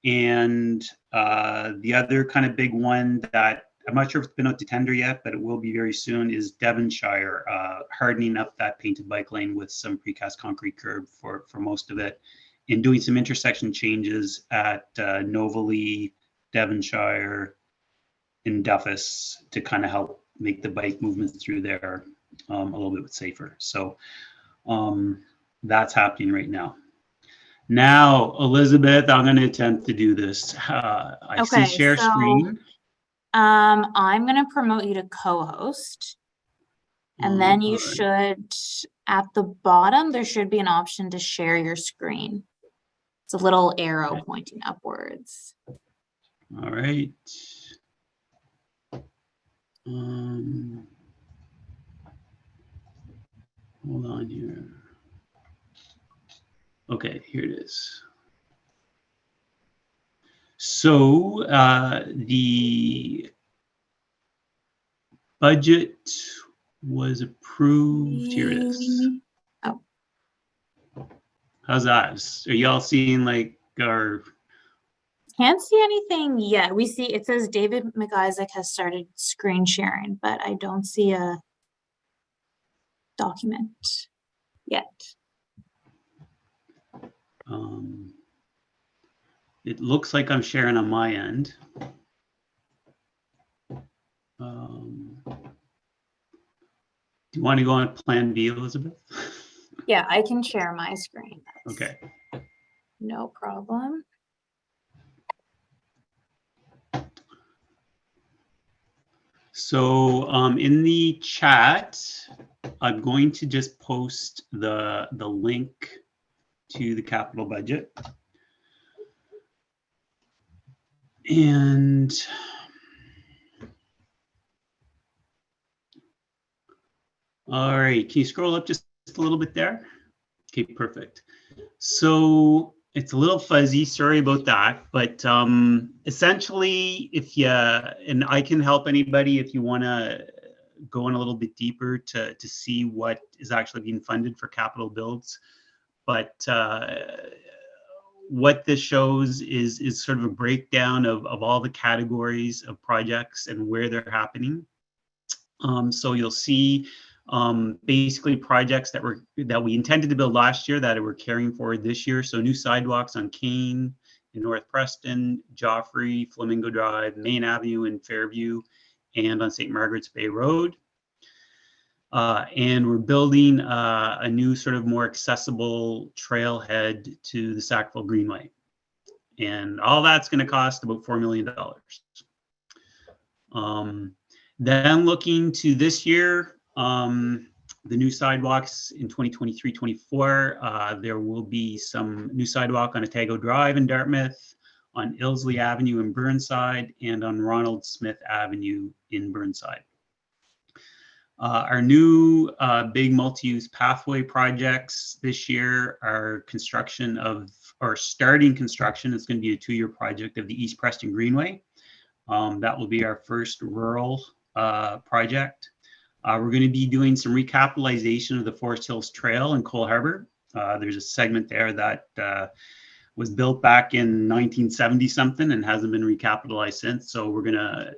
And the other kind of big one that I'm not sure if it's been out to tender yet, but it will be very soon, is Devonshire, hardening up that painted bike lane with some precast concrete curb for most of it, and doing some intersection changes at Novalee, Devonshire, in Duffus to kind of help make the bike movements through there a little bit safer. So that's happening right now. Now, Elizabeth, I'm going to attempt to do this. I see share screen. I'm going to promote you to co-host. And then you should, at the bottom, there should be an option to share your screen. It's a little arrow pointing upwards. All right. Hold on here. Okay, here it is. So the budget was approved. Here it is. Oh. How's that? Are y'all seeing like our... Can't see anything yet. We see it says David McIsaac has started screen sharing, but I don't see a document yet. It looks like I'm sharing on my end. Do you want to go on plan B, Elizabeth? Yeah, I can share my screen. Okay. No problem. So in the chat, I'm going to just post the link to the capital budget. And all right, can you scroll up just a little bit there? Okay, perfect. So it's a little fuzzy, sorry about that, but essentially if you, and I can help anybody if you want to go in a little bit deeper to see what is actually being funded for capital builds. But what this shows is sort of a breakdown of all the categories of projects and where they're happening. So you'll see basically projects that we intended to build last year that we're carrying forward this year. So new sidewalks on Kane in North Preston, Joffrey, Flamingo Drive, Main Avenue in Fairview, and on St. Margaret's Bay Road. And we're building a new sort of more accessible trailhead to the Sackville Greenway. And all that's going to cost about $4 million. Then looking to this year, the new sidewalks in 2023-24, there will be some new sidewalk on Otago Drive in Dartmouth, on Ilsley Avenue in Burnside, and on Ronald Smith Avenue in Burnside. Our new big multi-use pathway projects this year are construction of, or starting construction, it's going to be a 2-year project of the East Preston Greenway. That will be our first rural project. We're going to be doing some recapitalization of the Forest Hills Trail in Cole Harbour. There's a segment there that was built back in 1970 something and hasn't been recapitalized since. So we're going to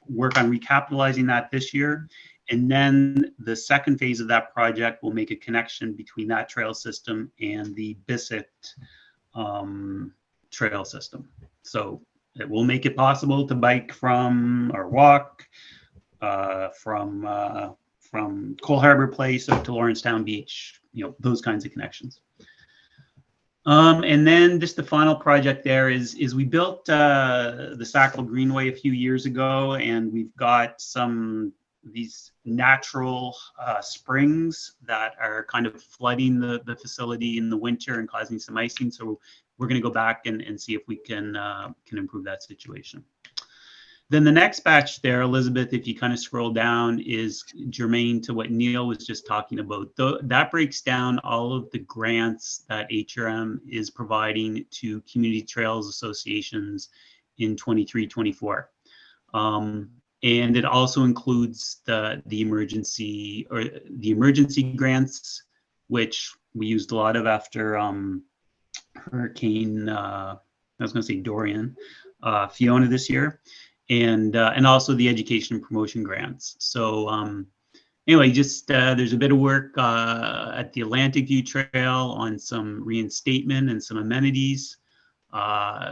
work on recapitalizing that this year. And then the second phase of that project will make a connection between that trail system and the Bissett trail system. So it will make it possible to bike from or walk from Cole Harbour Place up to Lawrencetown Beach, you know, those kinds of connections. And then just the final project there is we built the Sackville Greenway a few years ago, and we've got these natural springs that are kind of flooding the facility in the winter and causing some icing. So we're going to go back and see if we can improve that situation. Then the next batch there, Elizabeth, if you kind of scroll down, is germane to what Neil was just talking about. That breaks down all of the grants that HRM is providing to community trails associations in 23-24. And it also includes the emergency grants, which we used a lot of after Hurricane, I was going to say Dorian, Fiona this year. And also the education and promotion grants. So anyway, just there's a bit of work at the Atlantic View Trail on some reinstatement and some amenities.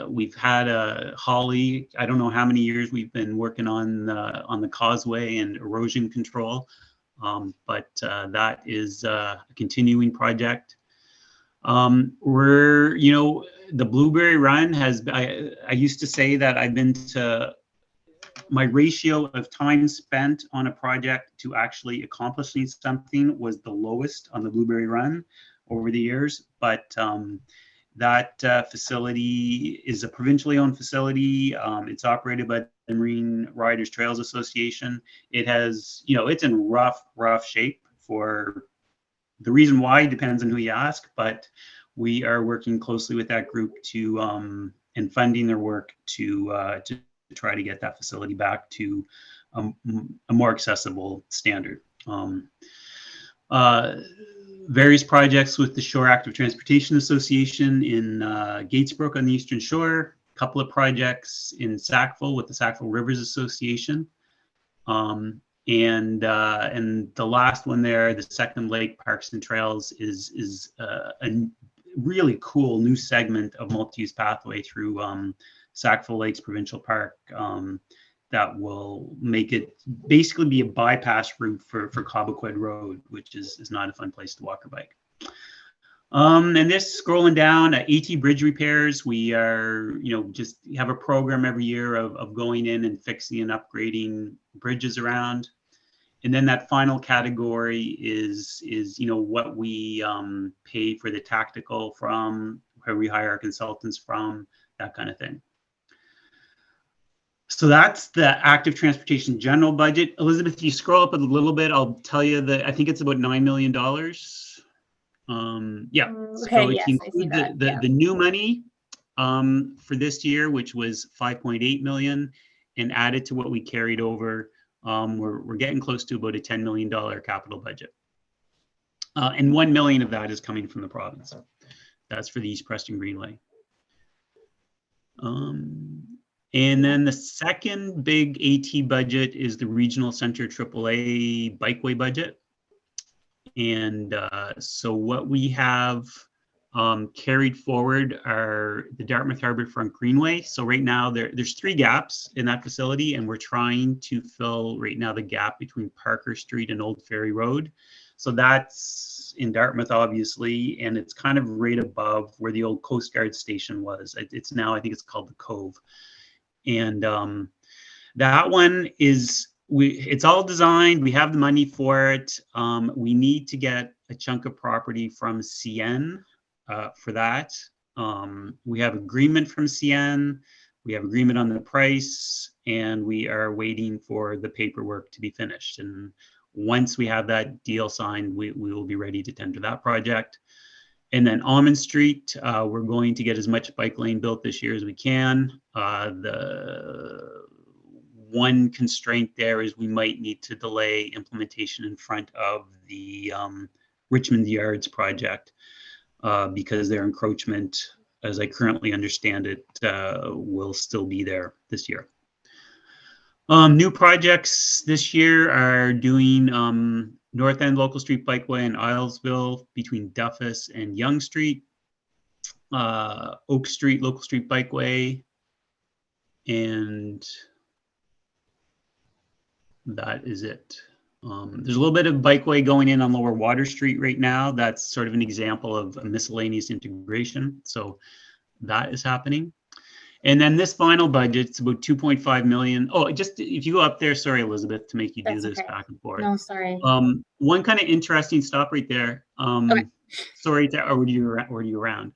We've had Holly, I don't know how many years we've been working on the causeway and erosion control, but that is a continuing project. We're, you know, the Blueberry Run has, I used to say that I've been to, my ratio of time spent on a project to actually accomplishing something was the lowest on the Blueberry Run over the years. But that facility is a provincially owned facility. It's operated by the Marine Riders Trails Association. It has, you know, it's in rough shape. For the reason why depends on who you ask, but we are working closely with that group to and funding their work to try to get that facility back to a more accessible standard. Various projects with the Shore Active Transportation Association in Gatesbrook on the Eastern Shore, a couple of projects in Sackville with the Sackville Rivers Association. And the last one there, the Second Lake Parks and Trails, is a really cool new segment of multi-use pathway through Sackville Lakes Provincial Park that will make it basically be a bypass route for Cobequid Road, which is not a fun place to walk or bike. And this scrolling down, AT bridge repairs, we are, just have a program every year of going in and fixing and upgrading bridges around. And then that final category is what we pay for the tactical from, where we hire our consultants from, that kind of thing. So that's the active transportation general budget. Elizabeth, if you scroll up a little bit, I'll tell you that I think it's about $9 million. Yeah. Okay, So if yes, you I see include that, the, yeah. the new money for this year, which was 5.8 million, and added to what we carried over, we're getting close to about a $10 million capital budget. And 1 million of that is coming from the province. That's for the East Preston Greenway. And then the second big AT budget is the Regional Center AAA Bikeway budget. And so what we have carried forward are the Dartmouth Harbourfront Greenway. So right now there's 3 gaps in that facility, and we're trying to fill right now the gap between Parker Street and Old Ferry Road. So that's in Dartmouth, obviously, and it's kind of right above where the old Coast Guard station was. It's now, I think it's called the Cove. And that one is, it's all designed. We have the money for it. We need to get a chunk of property from CN for that. We have agreement from CN. We have agreement on the price, and we are waiting for the paperwork to be finished. And once we have that deal signed, we will be ready to tender that project. And then Almond Street, we're going to get as much bike lane built this year as we can. The one constraint there is we might need to delay implementation in front of the Richmond Yards project because their encroachment, as I currently understand it, will still be there this year. New projects this year are doing North End Local Street Bikeway in Islesville between Duffus and Yonge Street, Oak Street Local Street Bikeway, and that is it. There's a little bit of bikeway going in on Lower Water Street right now. That's sort of an example of a miscellaneous integration. So that is happening. And then this final budget, it's about 2.5 million. Oh, just if you go up there, sorry, Elizabeth, to make you do this back and forth. No, sorry. One kind of interesting, stop right there. Okay. Sorry, or were you around?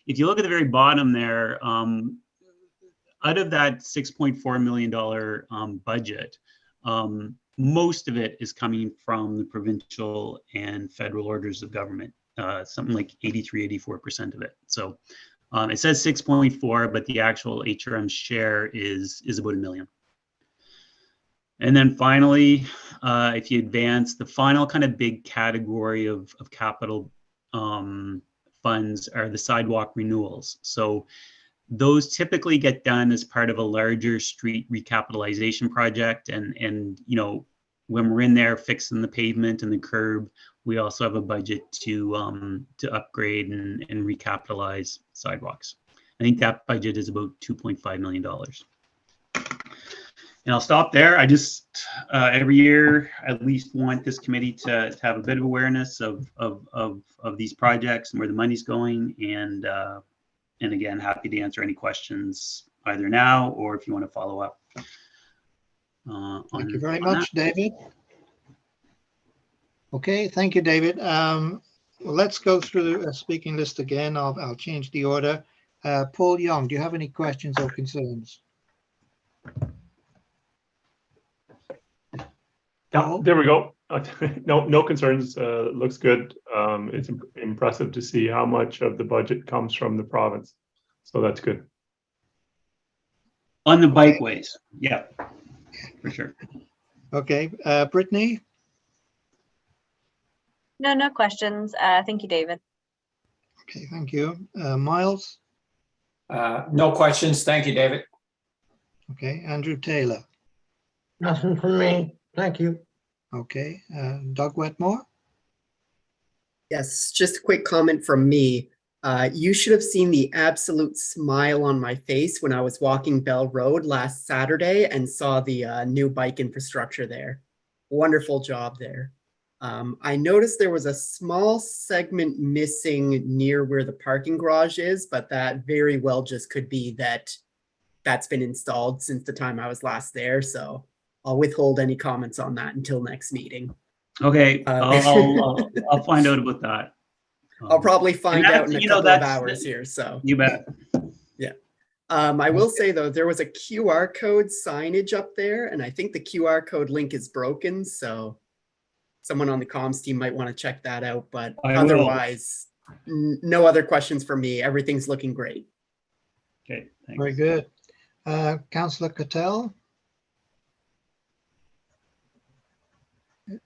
If you look at the very bottom there, out of that $6.4 million budget, most of it is coming from the provincial and federal orders of government, something like 84% of it. So it says 6.4, but the actual HRM share is about $1 million. And then finally, if you advance, the final kind of big category of capital funds are the sidewalk renewals. So those typically get done as part of a larger street recapitalization project. And when we're in there fixing the pavement and the curb, we also have a budget to upgrade and recapitalize sidewalks. I think that budget is about $2.5 million. And I'll stop there. I just every year at least want this committee to have a bit of awareness of these projects and where the money's going. And again, happy to answer any questions either now or if you want to follow up. Thank you very much, David. Okay, thank you, David. Let's go through the speaking list again. I'll change the order. Paul Young, do you have any questions or concerns? Yeah, there we go. No concerns. Looks good. It's impressive to see how much of the budget comes from the province. So that's good. On the bikeways, yeah, for sure. Okay, Brittany? No questions. Thank you, David. Okay, thank you. Miles? No questions. Thank you, David. Okay, Andrew Taylor? Nothing from me. Thank you. Okay, Doug Wetmore? Yes, just a quick comment from me. You should have seen the absolute smile on my face when I was walking Bell Road last Saturday and saw the new bike infrastructure there. Wonderful job there. I noticed there was a small segment missing near where the parking garage is, but that very well just could be that that's been installed since the time I was last there. So I'll withhold any comments on that until next meeting. Okay, I'll find out about that. I'll probably find out in a couple of hours here. So you bet. Yeah. I will say though, there was a QR code signage up there, and I think the QR code link is broken. So someone on the comms team might want to check that out. But otherwise, no other questions from me. Everything's looking great. Okay, thanks. Very good. Councillor Cattell?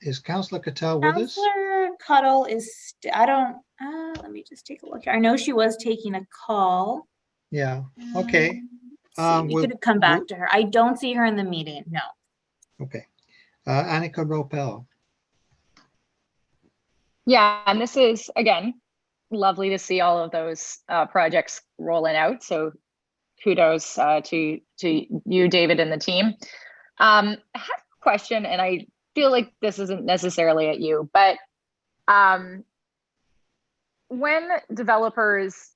Is Councillor Cattell with us? Councillor Cuddle is, let me just take a look here. I know she was taking a call. Yeah, okay. We could come back to her. I don't see her in the meeting, no. Okay. Annika Ropel. Yeah, and this is, again, lovely to see all of those projects rolling out. So kudos to you, David, and the team. I have a question, and I feel like this isn't necessarily at you, but when developers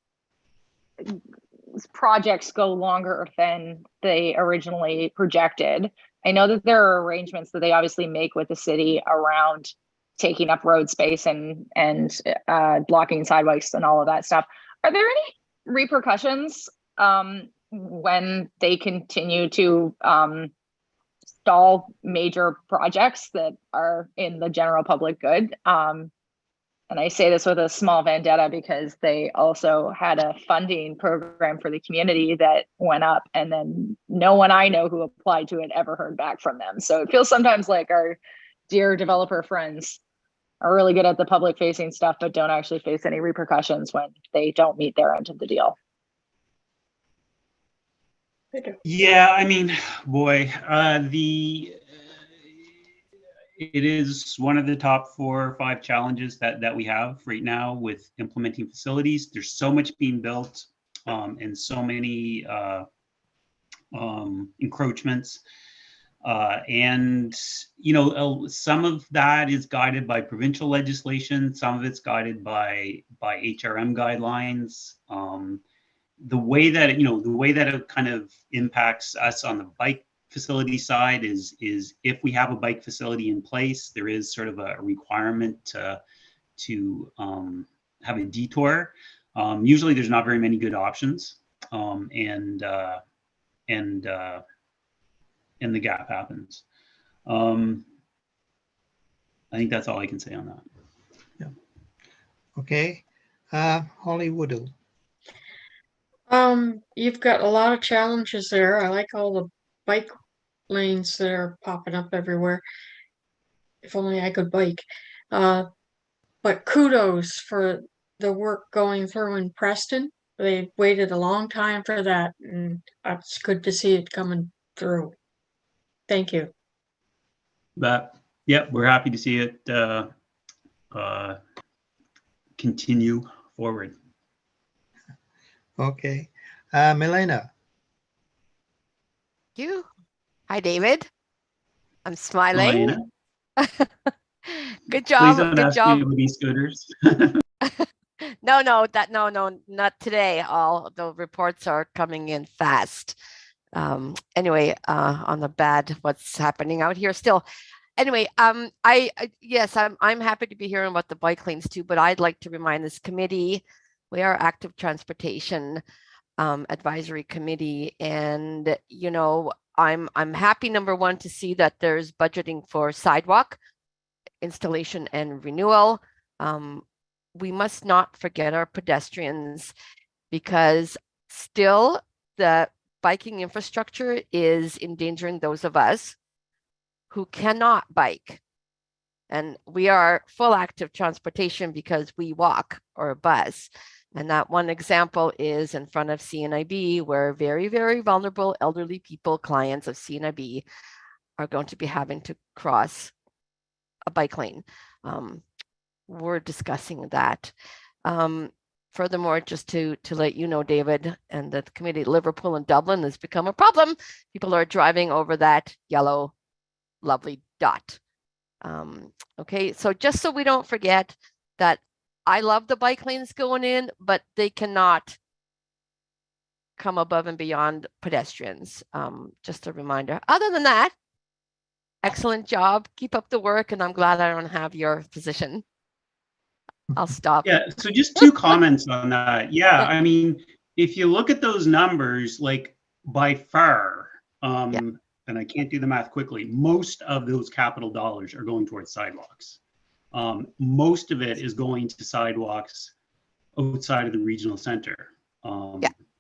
projects go longer than they originally projected, I know that there are arrangements that they obviously make with the city around taking up road space and blocking sidewalks and all of that stuff. Are there any repercussions when they continue to stall major projects that are in the general public good? And I say this with a small vendetta because they also had a funding program for the community that went up, and then no one I know who applied to it ever heard back from them. So it feels sometimes like our dear developer friends are really good at the public facing stuff, but don't actually face any repercussions when they don't meet their end of the deal. Yeah, I mean, boy, it is one of the top 4 or 5 challenges that we have right now with implementing facilities. There's so much being built and so many encroachments. And, you know, some of that is guided by provincial legislation. Some of it's guided by HRM guidelines. The way that it kind of impacts us on the bike facility side is if we have a bike facility in place, there is sort of a requirement to have a detour. Usually there's not very many good options, and the gap happens. I think that's all I can say on that. Yeah. Okay. Holly Woodall. You've got a lot of challenges there. I like all the bike lanes that are popping up everywhere. If only I could bike. But kudos for the work going through in Preston. They waited a long time for that, and it's good to see it coming through. Thank you. But yeah, we're happy to see it continue forward. Okay. Milena. You. Hi, David. I'm smiling. Good job. Please don't Good ask job. me about e-scooters. No, not today. All the reports are coming in fast. Anyway, on the bad, what's happening out here still. Anyway, yes, I'm happy to be hearing about the bike lanes too, but I'd like to remind this committee, we are active transportation advisory committee, and you know, I'm happy, number one, to see that there's budgeting for sidewalk installation and renewal. We must not forget our pedestrians, because still the biking infrastructure is endangering those of us who cannot bike. And we are full active transportation because we walk or bus. And that one example is in front of CNIB, where very, very vulnerable elderly people, clients of CNIB, are going to be having to cross a bike lane. We're discussing that. Furthermore, just to let you know, David, and the committee, Liverpool and Dublin has become a problem. People are driving over that yellow, lovely dot. Okay, so just so we don't forget that I love the bike lanes going in, but they cannot come above and beyond pedestrians. Just a reminder. Other than that, excellent job. Keep up the work, and I'm glad I don't have your position. I'll stop. Yeah, so just two comments on that. Yeah, I mean, if you look at those numbers, like by far, and I can't do the math quickly, most of those capital dollars are going towards sidewalks. Most of it is going to sidewalks outside of the regional center.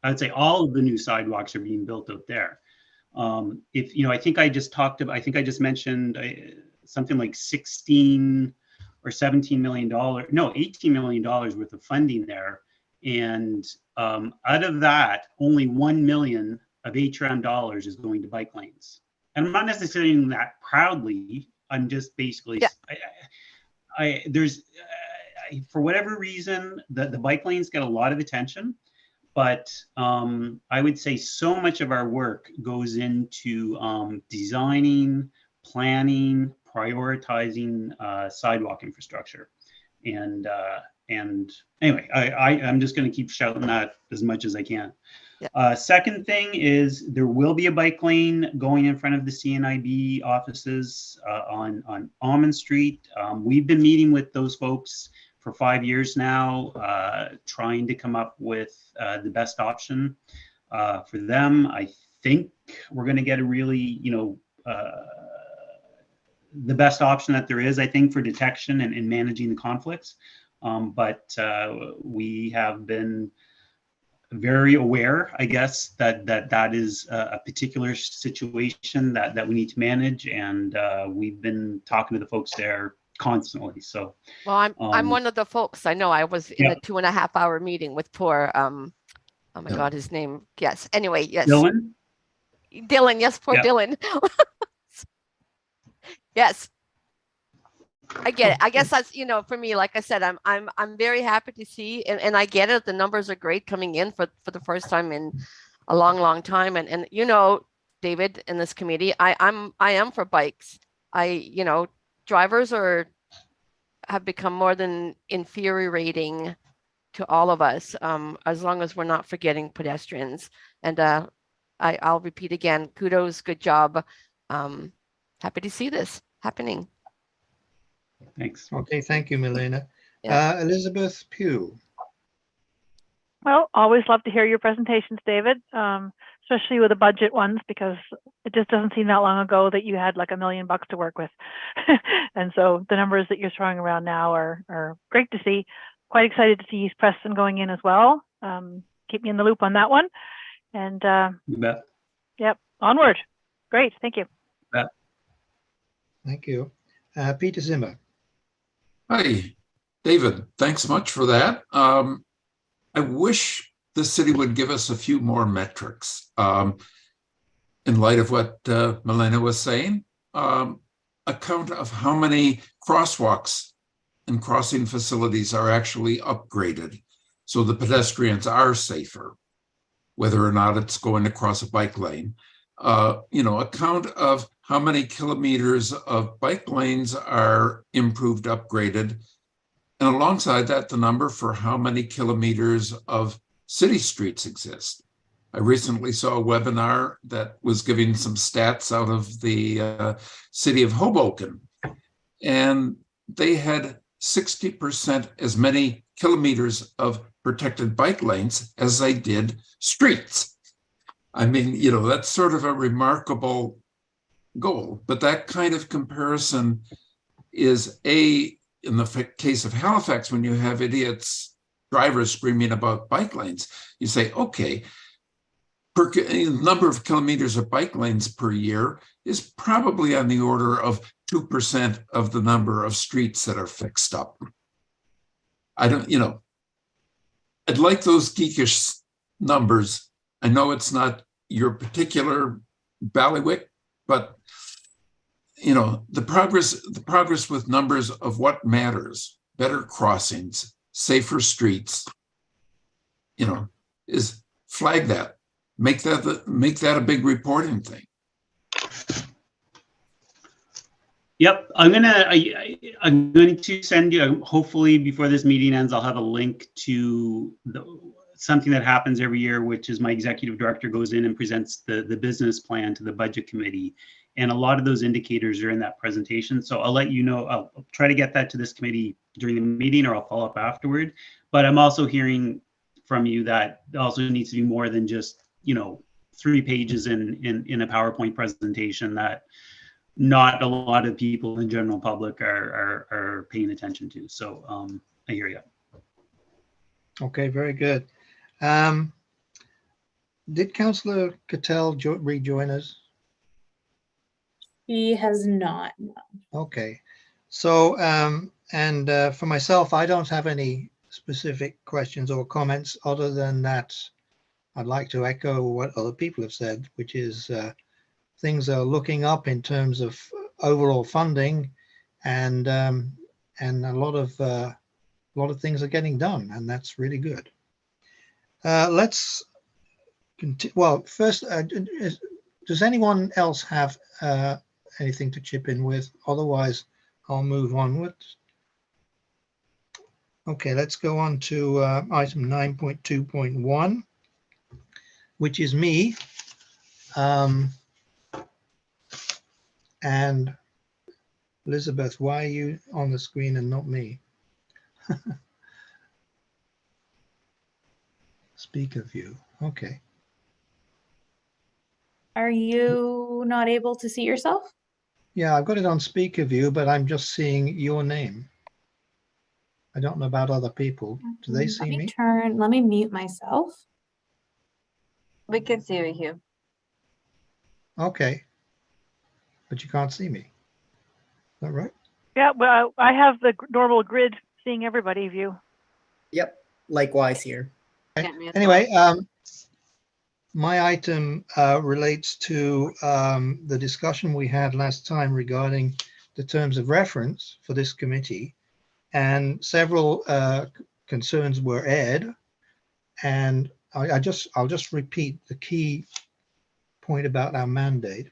I'd say all of the new sidewalks are being built out there. If you know, I think I just mentioned something like 16 or $17 million, no, $18 million worth of funding there. And out of that, only 1 million of HRM dollars is going to bike lanes. And I'm not necessarily saying that proudly. I'm just basically, for whatever reason, the bike lanes get a lot of attention, but I would say so much of our work goes into designing, planning, prioritizing sidewalk infrastructure. And anyway, I'm just going to keep shouting that as much as I can. Second thing is there will be a bike lane going in front of the CNIB offices on Almond Street. We've been meeting with those folks for 5 years now, trying to come up with the best option for them. I think we're going to get a really, the best option that there is, I think, for detection and managing the conflicts. But we have been very aware, I guess, that is a particular situation that we need to manage, and we've been talking to the folks there constantly. So, well, I'm one of the folks. I know I was in a 2.5 hour meeting with poor oh my God, his name. Yes. Anyway, yes. Dylan. Yes, poor Dylan. Yes. I get it. I guess that's, for me, like I said, I'm very happy to see, and I get it. The numbers are great coming in for the first time in a long time. And David, in this committee, I am for bikes. Drivers have become more than infuriating to all of us, as long as we're not forgetting pedestrians. And I'll repeat again, kudos, good job. Happy to see this happening. Thanks. Okay, thank you, Milena. Elizabeth Pugh. Well, always love to hear your presentations, David, especially with the budget ones, because it just doesn't seem that long ago that you had like $1 million to work with. And so the numbers that you're throwing around now are great to see. Quite excited to see East Preston going in as well. Keep me in the loop on that one. And you bet. Yep, onward. Great, thank you. You bet. Thank you. Peter Zimmer. Hi, David. Thanks much for that. I wish the city would give us a few more metrics in light of what Milena was saying. A count of how many crosswalks and crossing facilities are actually upgraded so the pedestrians are safer, whether or not it's going across a bike lane. A count of how many kilometers of bike lanes are improved, upgraded, and alongside that, the number for how many kilometers of city streets exist. I recently saw a webinar that was giving some stats out of the city of Hoboken, and they had 60% as many kilometers of protected bike lanes as they did streets. I mean, that's sort of a remarkable goal, but that kind of comparison is in the case of Halifax, when you have drivers screaming about bike lanes, you say, okay, the number of kilometers of bike lanes per year is probably on the order of 2% of the number of streets that are fixed up. I'd like those geekish numbers. I know it's not your particular bailiwick, but the progress with numbers of what matters, better crossings, safer streets, is flag that, make that a big reporting thing. Yep, I'm going to send you, hopefully before this meeting ends, I'll have a link to something that happens every year, which is my executive director goes in and presents the business plan to the budget committee. And a lot of those indicators are in that presentation. So I'll let you know, I'll try to get that to this committee during the meeting, or I'll follow up afterward. But I'm also hearing from you that it also needs to be more than just, 3 pages in a PowerPoint presentation that not a lot of people in general public are paying attention to. So I hear you. Okay, very good. Did Councillor Cattell rejoin us? He has not. Okay, so for myself, I don't have any specific questions or comments other than that. I'd like to echo what other people have said, which is things are looking up in terms of overall funding, and a lot of things are getting done, and that's really good. Let's continue. Well, first, does anyone else have anything to chip in with? Otherwise, I'll move onwards. Okay, let's go on to item 9.2.1, which is me. And Elizabeth, why are you on the screen and not me? Speaker view. Okay. Are you not able to see yourself? Yeah, I've got it on speaker view, but I'm just seeing your name. I don't know about other people. Do they see me? Let me mute myself. We can see you, Hugh. Okay. But you can't see me. Is that right? Yeah, well, I have the normal grid seeing everybody view. Yep, likewise here. Okay. Anyway, my item relates to the discussion we had last time regarding the terms of reference for this committee, and several concerns were aired, and I'll just repeat the key point about our mandate.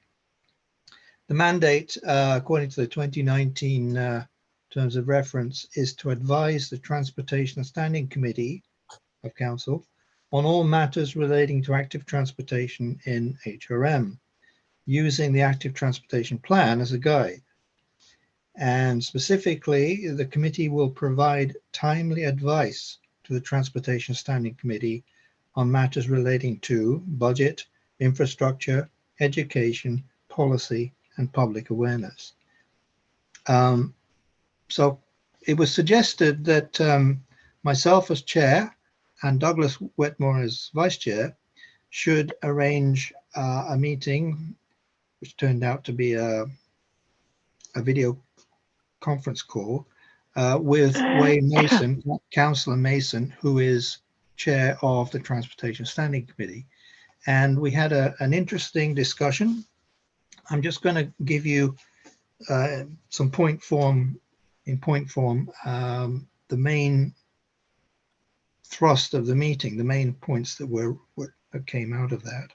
The mandate, according to the 2019 terms of reference, is to advise the Transportation Standing Committee of Council on all matters relating to active transportation in HRM, using the Active Transportation Plan as a guide. And specifically, the committee will provide timely advice to the Transportation Standing Committee on matters relating to budget, infrastructure, education, policy, and public awareness. So it was suggested that myself as chair and Douglas Wetmore as vice chair should arrange a meeting, which turned out to be a video conference call with Wayne Mason, Councillor Mason, who is chair of the Transportation Standing Committee. And we had an interesting discussion. I'm just going to give you some point form, the main thrust of the meeting, the main points that came out of that.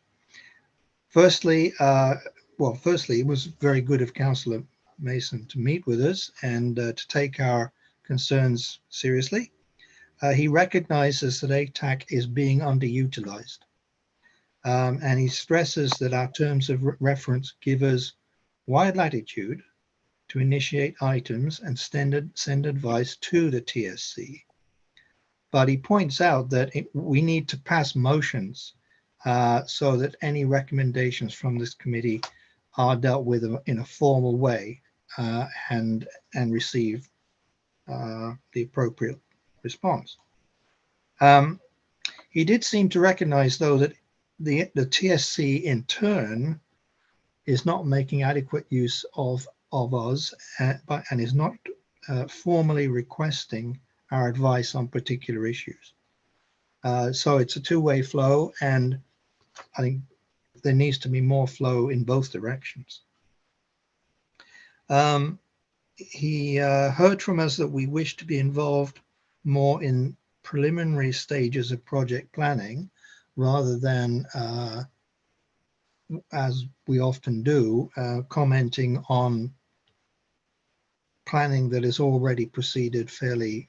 Firstly, it was very good of Councillor Mason to meet with us and to take our concerns seriously. He recognizes that ATAC is being underutilized. And he stresses that our terms of reference give us wide latitude to initiate items and send advice to the TSC. But he points out that we need to pass motions so that any recommendations from this committee are dealt with in a formal way and receive the appropriate response. He did seem to recognize, though, that the TSC in turn is not making adequate use of us and is not formally requesting our advice on particular issues. So it's a two-way flow, and I think there needs to be more flow in both directions. He heard from us that we wish to be involved more in preliminary stages of project planning rather than, as we often do, commenting on planning that has already proceeded fairly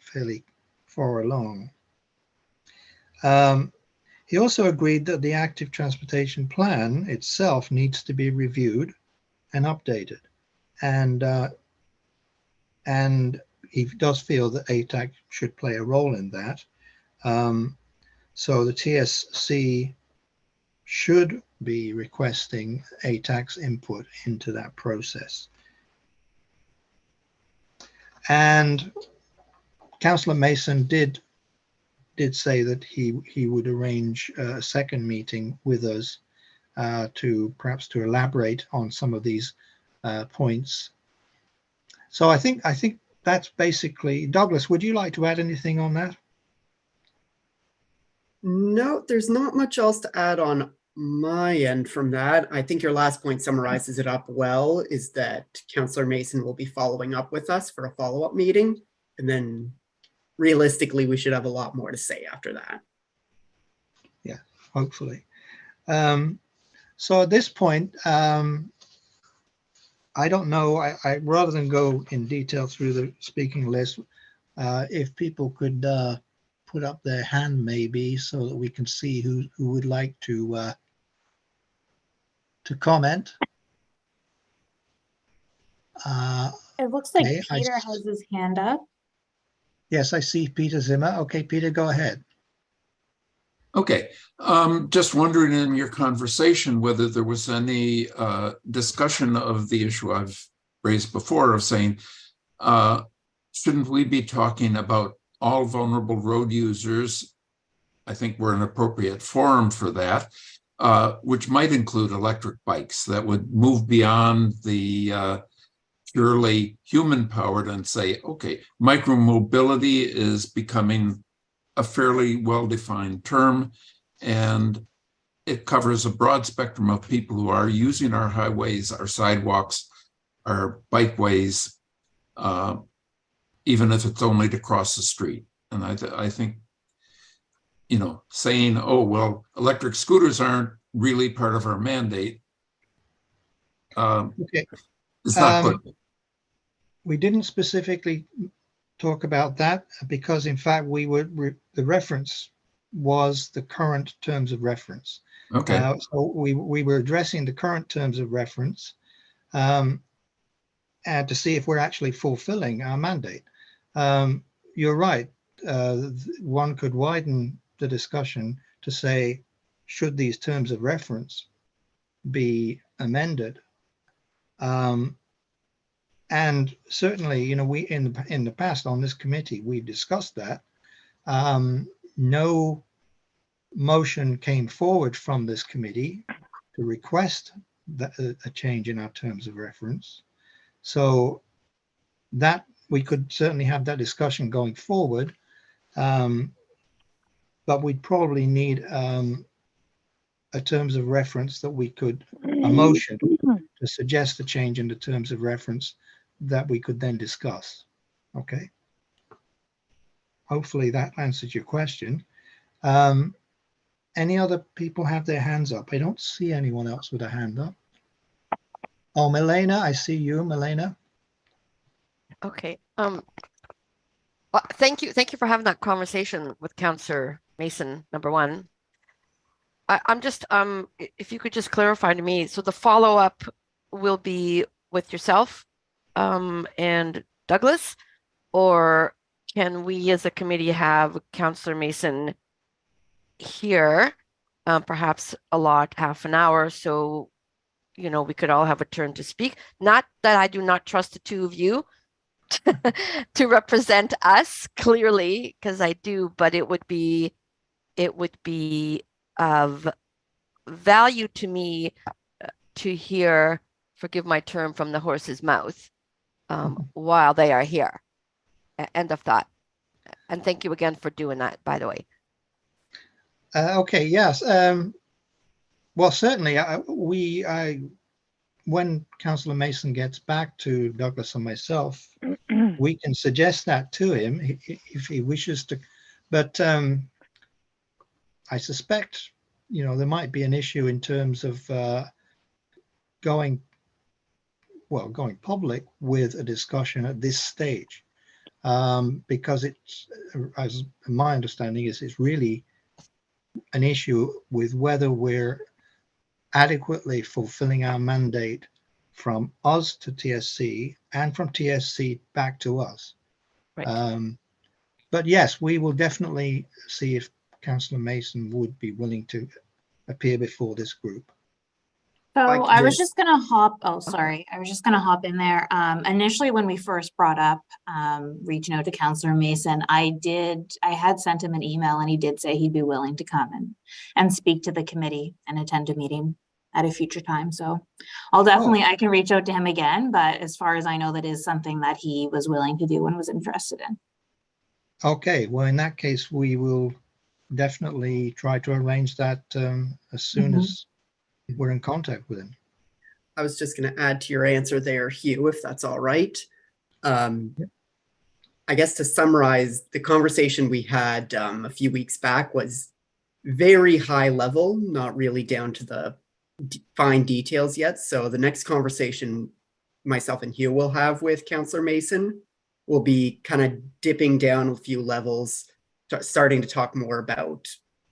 far along. He also agreed that the active transportation plan itself needs to be reviewed and updated, and he does feel that ATAC should play a role in that. So the TSC should be requesting ATAC's input into that process. And Councillor Mason did say that he would arrange a second meeting with us to perhaps to elaborate on some of these points. So I think that's basically. Douglas, would you like to add anything on that? No, there's not much else to add on my end from that. I think your last point summarizes it up well, is that Councillor Mason will be following up with us for a follow-up meeting. And then realistically, we should have a lot more to say after that. Yeah, hopefully. So at this point, I don't know, I rather than go in detail through the speaking list, if people could put up their hand maybe so that we can see who would like to comment. It looks like Okay, Peter has his hand up. Yes, I see Peter Zimmer. Okay, Peter, go ahead. Okay, just wondering in your conversation whether there was any discussion of the issue I've raised before of saying, shouldn't we be talking about all vulnerable road users? I think we're an appropriate forum for that, which might include electric bikes that would move beyond the purely human powered and say, okay, micromobility is becoming a fairly well-defined term, and it covers a broad spectrum of people who are using our highways, our sidewalks, our bikeways, even if it's only to cross the street. And I think, you know, saying, oh, well, electric scooters aren't really part of our mandate. Okay. It's not good. We didn't specifically talk about that because, in fact, the reference was the current terms of reference. Okay. So we were addressing the current terms of reference and to see if we're actually fulfilling our mandate. You're right. One could widen the discussion to say, should these terms of reference be amended? And certainly, you know, we in the past on this committee, we've discussed that. No motion came forward from this committee to request a change in our terms of reference. So that we could certainly have that discussion going forward. But we'd probably need a terms of reference that we could, a motion to suggest a change in the terms of reference that we could then discuss. Okay. Hopefully that answers your question. Any other people have their hands up? I don't see anyone else with a hand up. Oh, Milena, I see you, Milena. Okay. Thank you for having that conversation with Councillor Mason, number one. I'm just, if you could just clarify to me, so the follow-up will be with yourself and Douglas, or can we as a committee have Councillor Mason here, perhaps allot half an hour so, you know, we could all have a turn to speak? Not that I do not trust the two of you to represent us clearly, because I do, but it would be of value to me to hear, forgive my term, from the horse's mouth while they are here. End of thought. And thank you again for doing that, by the way. Okay, yes. Well, certainly, when Councillor Mason gets back to Douglas and myself, we can suggest that to him if he wishes to. But I suspect, you know, there might be an issue in terms of going well, going public with a discussion at this stage. Because it's, as my understanding is, it's really an issue with whether we're adequately fulfilling our mandate from us to TSC and from TSC back to us. Right. But yes, we will definitely see if Councillor Mason would be willing to appear before this group. So I was just- just gonna hop, oh, sorry, I was just gonna hop in there. Initially, when we first brought up reaching out to Councillor Mason, I had sent him an email and he did say he'd be willing to come and speak to the committee and attend a meeting at a future time. So I'll definitely, I can reach out to him again, but as far as I know, that is something that he was willing to do and was interested in. Okay, well, in that case, we will definitely try to arrange that as soon as we're in contact with him. I was just going to add to your answer there, Hugh, if that's all right. I guess to summarize, the conversation we had a few weeks back was very high level, not really down to the fine details yet. So the next conversation myself and Hugh will have with Councillor Mason will be kind of dipping down a few levels, starting to talk more about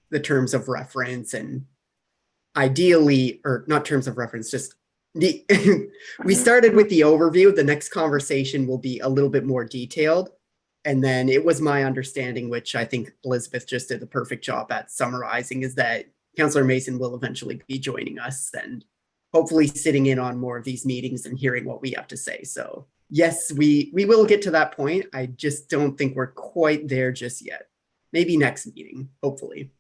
the terms of reference and ideally, or not terms of reference, just the we started with the overview. The next conversation will be a little bit more detailed. And then it was my understanding, which I think Elizabeth just did the perfect job at summarizing, is that Councillor Mason will eventually be joining us and hopefully sitting in on more of these meetings and hearing what we have to say. So yes, we will get to that point. I just don't think we're quite there just yet. Maybe next meeting, hopefully.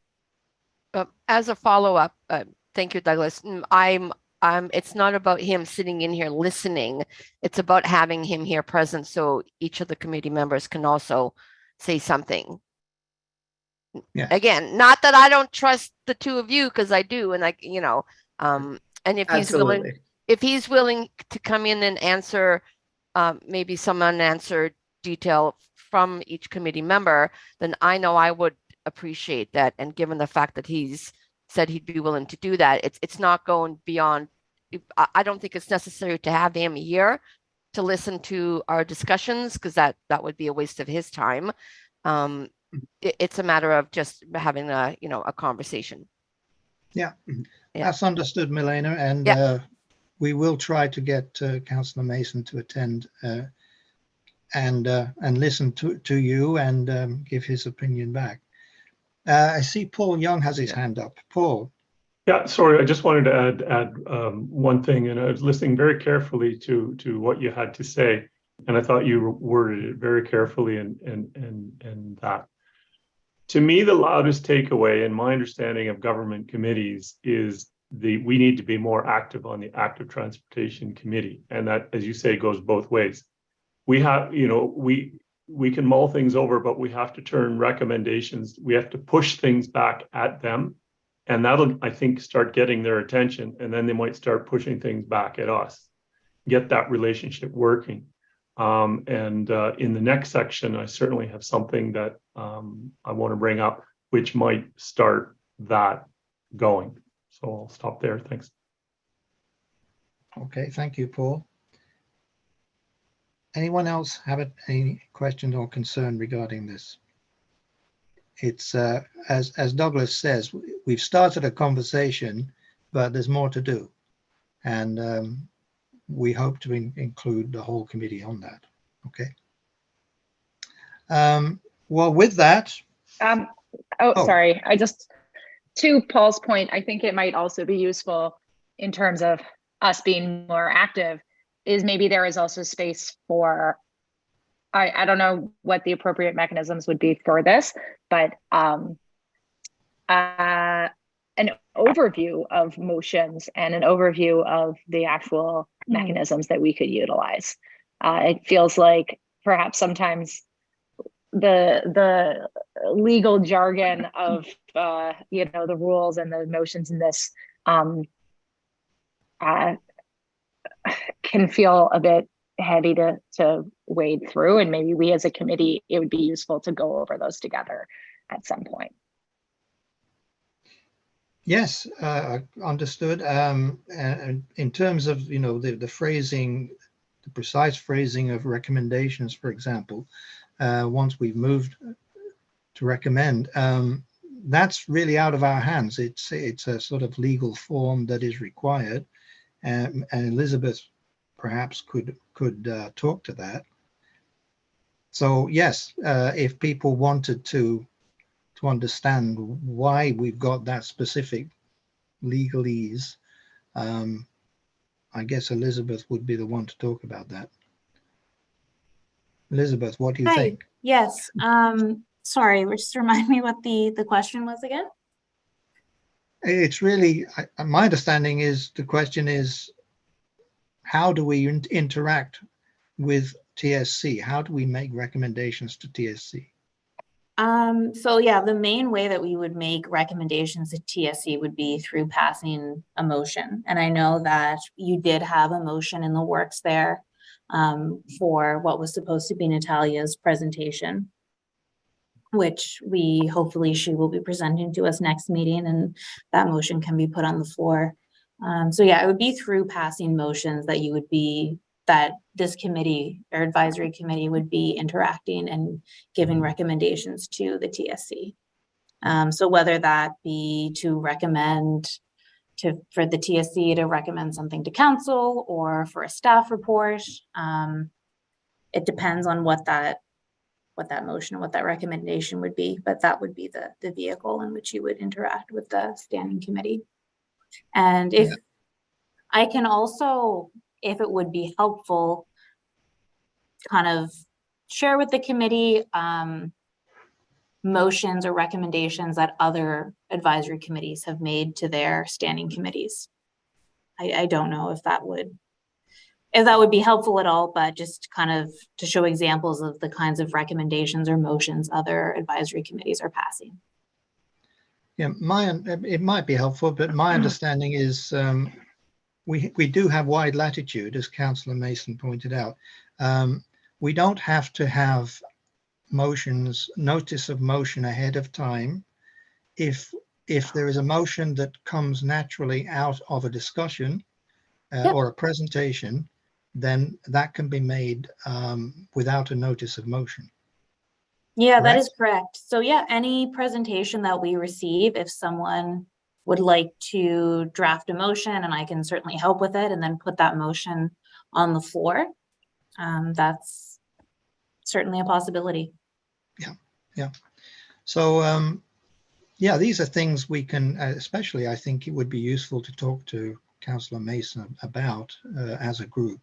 As a follow-up, thank you, Douglas. It's not about him sitting in here listening. It's about having him here present so each of the committee members can also say something. Yeah. Again, not that I don't trust the two of you, because I do, and and if he's willing to come in and answer maybe some unanswered detail from each committee member, then I know I would appreciate that. And given the fact that he's said he'd be willing to do that, it's not going beyond. I don't think it's necessary to have him here to listen to our discussions, because that would be a waste of his time. It's a matter of just having a conversation. Yeah, that's understood, Milena, and we will try to get Councillor Mason to attend and listen to you and give his opinion back. I see Paul Young has his hand up. Paul. Yeah, sorry, I just wanted to add one thing, and I was listening very carefully to what you had to say, and I thought you worded it very carefully, and that. To me, the loudest takeaway in my understanding of government committees is we need to be more active on the active transportation committee, and that, as you say, goes both ways. We have, we can mull things over, but we have to turn recommendations. We have to push things back at them. And that'll, I think, start getting their attention. And then they might start pushing things back at us, get that relationship working. In the next section, I certainly have something that I want to bring up, which might start that going. So I'll stop there. Thanks. Okay, thank you, Paul. Anyone else have any questions or concern regarding this? It's as Douglas says, we've started a conversation, but there's more to do, and we hope to include the whole committee on that. Okay. Well, with that. Sorry. I just, to Paul's point, I think it might also be useful in terms of us being more active, is maybe there is also space for, I don't know what the appropriate mechanisms would be for this, but an overview of motions and an overview of the actual mechanisms that we could utilize. It feels like perhaps sometimes the legal jargon of the rules and the motions in this can feel a bit heavy to wade through, and maybe we as a committee, it would be useful to go over those together at some point. Yes, understood. And in terms of, the phrasing, the precise phrasing of recommendations, for example, once we've moved to recommend, that's really out of our hands. It's a sort of legal form that is required, and Elizabeth perhaps could talk to that. So yes, if people wanted to understand why we've got that specific legalese, I guess Elizabeth would be the one to talk about that. Elizabeth, what do you Hi. think? Yes. Sorry, just remind me what the question was again. It's really, my understanding is the question is, how do we interact with TSC? How do we make recommendations to TSC? So yeah, the main way that we would make recommendations to TSC would be through passing a motion. And I know that you did have a motion in the works there for what was supposed to be Natalia's presentation, which hopefully she will be presenting to us next meeting, and that motion can be put on the floor. So yeah, it would be through passing motions that this committee or advisory committee would be interacting and giving recommendations to the TSC. So whether that be to recommend for the TSC to recommend something to council or for a staff report, it depends on what that motion, what that recommendation would be, but that would be the vehicle in which you would interact with the standing committee. And if I can also, if it would be helpful, kind of share with the committee motions or recommendations that other advisory committees have made to their standing committees. I don't know if that would be helpful at all, but just kind of to show examples of the kinds of recommendations or motions other advisory committees are passing. Yeah, it might be helpful, but my understanding is we do have wide latitude, as Councillor Mason pointed out. We don't have to have notice of motion ahead of time. If there is a motion that comes naturally out of a discussion or a presentation, then that can be made without a notice of motion. Yeah, that is correct. So yeah, any presentation that we receive, if someone would like to draft a motion, and I can certainly help with it and then put that motion on the floor, that's certainly a possibility. Yeah. So yeah, these are things we can, especially I think it would be useful to talk to Councillor Mason about as a group.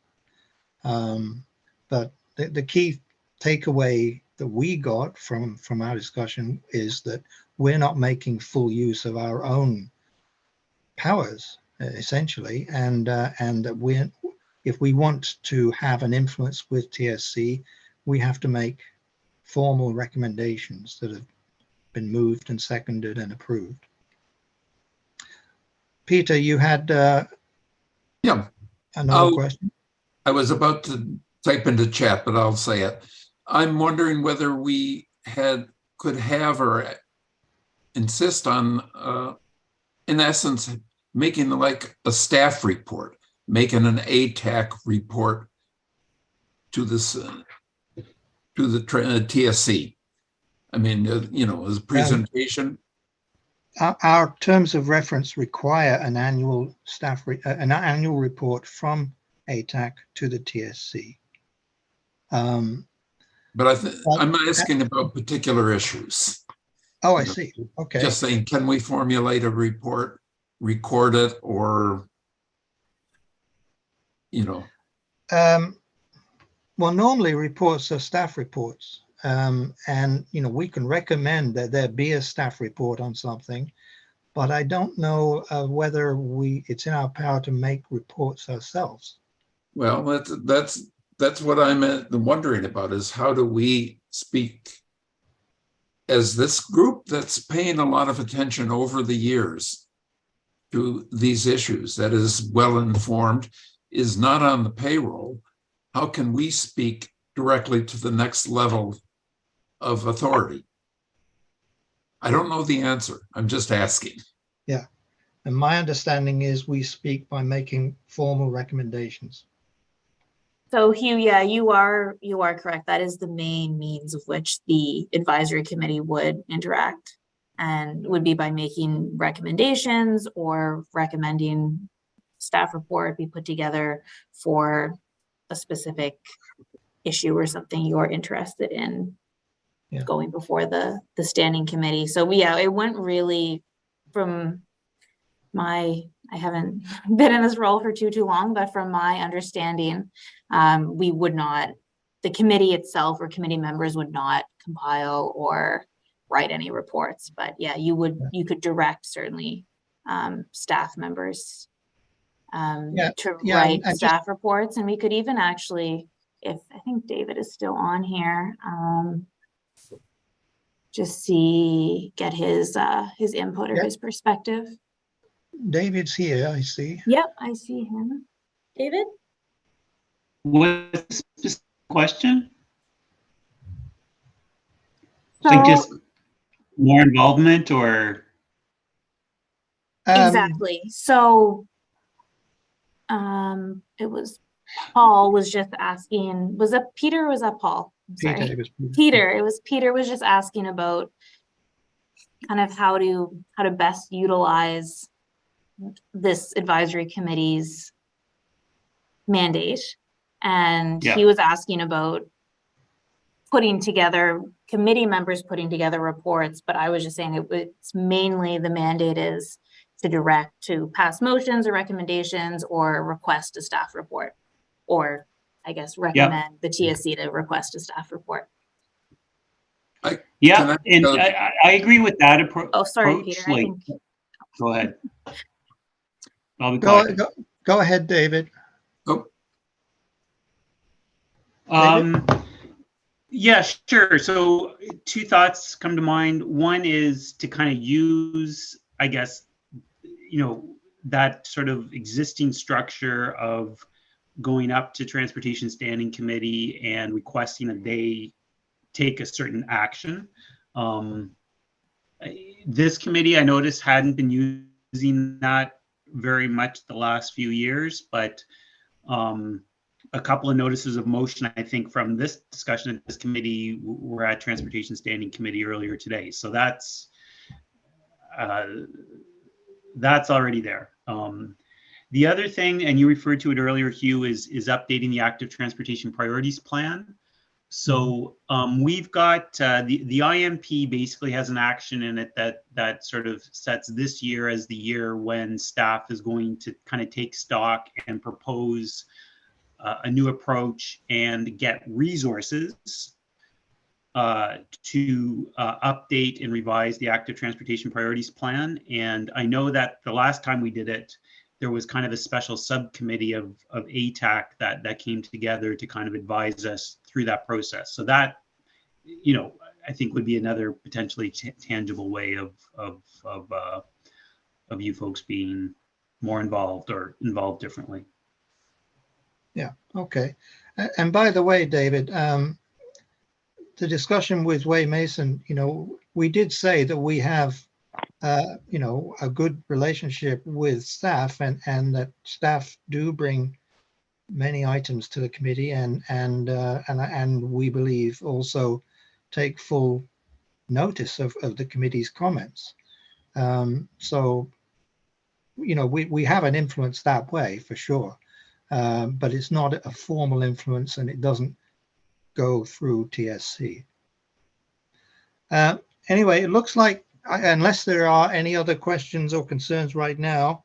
But the key takeaway that we got from our discussion is that we're not making full use of our own powers, essentially, and that if we want to have an influence with TSC, we have to make formal recommendations that have been moved and seconded and approved. Peter, you had another question? I was about to type into chat, but I'll say it. I'm wondering whether we could have or insist on, in essence, making like a staff report, making an ATAC report to this to the TSC. I mean, as a presentation. Our terms of reference require an annual report from ATAC to the TSC. But I'm asking about particular issues. Oh, I see. Okay. Just saying, can we formulate a report, record it, or, Well, normally reports are staff reports. And, we can recommend that there be a staff report on something, but I don't know whether it's in our power to make reports ourselves. Well, that's what I'm wondering about, is how do we speak as this group that's paying a lot of attention over the years to these issues, that is well informed, is not on the payroll. How can we speak directly to the next level of authority? I don't know the answer. I'm just asking. Yeah. And my understanding is we speak by making formal recommendations. So Hugh, yeah, you are correct. That is the main means of which the advisory committee would interact, and would be by making recommendations or recommending staff report be put together for a specific issue or something you're interested in going before the standing committee. So yeah, it went really from I haven't been in this role for too long, but from my understanding, we would not, the committee itself or committee members would not compile or write any reports. But yeah, you could direct certainly staff members to write staff reports, and we could even actually, if I think David is still on here, just get his input or his perspective. David's here, I see. Yep, I see him. David? What's this question? So, like just more involvement or? Exactly. So it was Paul was just asking, was that Peter or was that Paul? I'm sorry. Peter, it was Peter. Peter. It was Peter was just asking about kind of how to best utilize this advisory committee's mandate. And he was asking about putting together committee members, putting together reports, but I was just saying it's mainly the mandate is to direct to pass motions or recommendations or request a staff report, or I guess recommend the TSC to request a staff report. I agree with that approach. Oh, sorry, Peter. Like, go ahead. Go ahead, David. Yeah, sure. So two thoughts come to mind. One is to kind of use, I guess, that sort of existing structure of going up to Transportation Standing Committee and requesting that they take a certain action. This committee, I noticed, hadn't been using that very much the last few years, but a couple of notices of motion, I think, from this discussion at this committee were at Transportation Standing Committee earlier today. So that's already there. The other thing, and you referred to it earlier, Hugh, is updating the Active Transportation Priorities Plan. So we've got the IMP basically has an action in it that sort of sets this year as the year when staff is going to kind of take stock and propose a new approach and get resources to update and revise the Active Transportation Priorities Plan. And I know that the last time we did it, there was kind of a special subcommittee of ATAC that came together to kind of advise us through that process. So that, I think would be another potentially tangible way of you folks being more involved or involved differently. Yeah, okay. And by the way, David, the discussion with Way Mason, we did say that we have a good relationship with staff and that staff do bring many items to the committee and we believe also take full notice of the committee's comments. So, we have an influence that way for sure, but it's not a formal influence and it doesn't go through TSC. Anyway, it looks like, unless there are any other questions or concerns right now,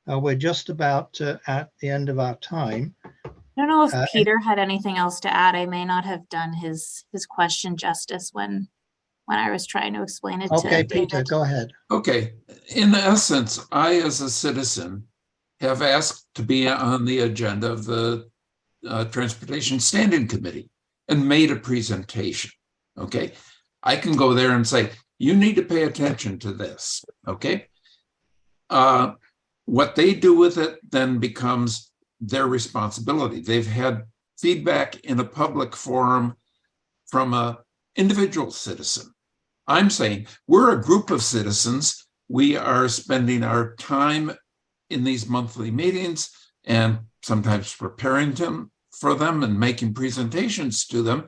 we're just about at the end of our time. I don't know if Peter had anything else to add. I may not have done his question justice when I was trying to explain it to Okay, David. Peter, go ahead. Okay. In essence, I, as a citizen, have asked to be on the agenda of the Transportation Standing Committee and made a presentation. Okay. I can go there and say, you need to pay attention to this. Okay. What they do with it then becomes their responsibility. They've had feedback in a public forum from an individual citizen. I'm saying we're a group of citizens. we are spending our time in these monthly meetings and sometimes preparing for them and making presentations to them.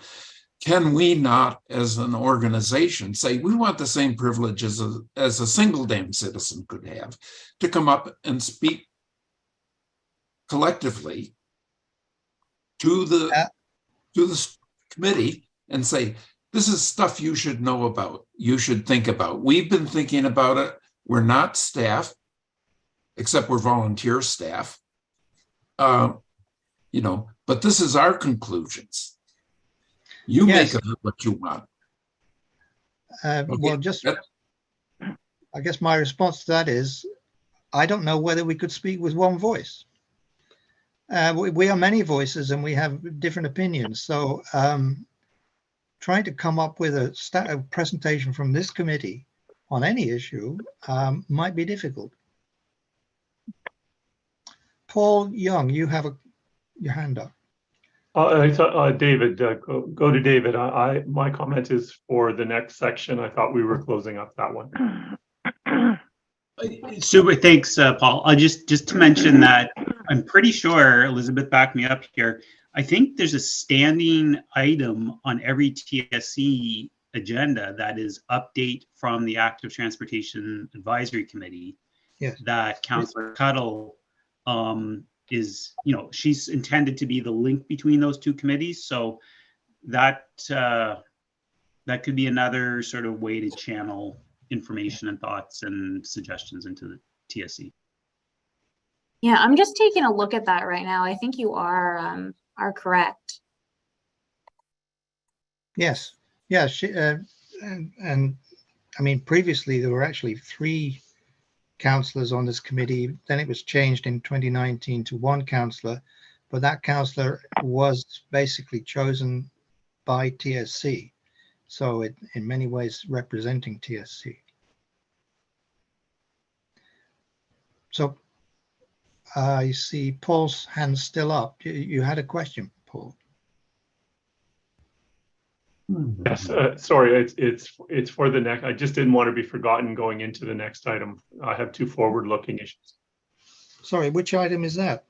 Can we not, as an organization, say we want the same privileges as a single damn citizen could have to come up and speak collectively to the committee and say, this is stuff you should know about, you should think about. We've been thinking about it. We're not staff, except we're volunteer staff. You know, but this is our conclusions. You Yes. make of it what you want. Well, just, I guess my response to that is, I don't know whether we could speak with one voice. We are many voices and we have different opinions. So trying to come up with a presentation from this committee on any issue might be difficult. Paul Young, you have your hand up. David, go to David. My comment is for the next section. I thought we were closing up that one. Super, thanks, Paul. I'll just to mention that I'm pretty sure, Elizabeth backed me up here, I think there's a standing item on every TSC agenda that is update from the Active Transportation Advisory Committee. Yes. That Councillor Cuddle is, you know, she's intended to be the link between those two committees. So that that could be another sort of way to channel information and thoughts and suggestions into the TSC. Yeah, I'm just taking a look at that right now. I think you are correct. Yes, yeah, and I mean, previously there were actually 3 councillors on this committee. Then it was changed in 2019 to 1 councillor, but that councillor was basically chosen by TSC. So it, in many ways, representing TSC. So I see Paul's hand still up. You had a question, Paul. Yes, sorry, it's for the next. I just didn't want to be forgotten going into the next item. I have 2 forward-looking issues. Sorry, which item is that?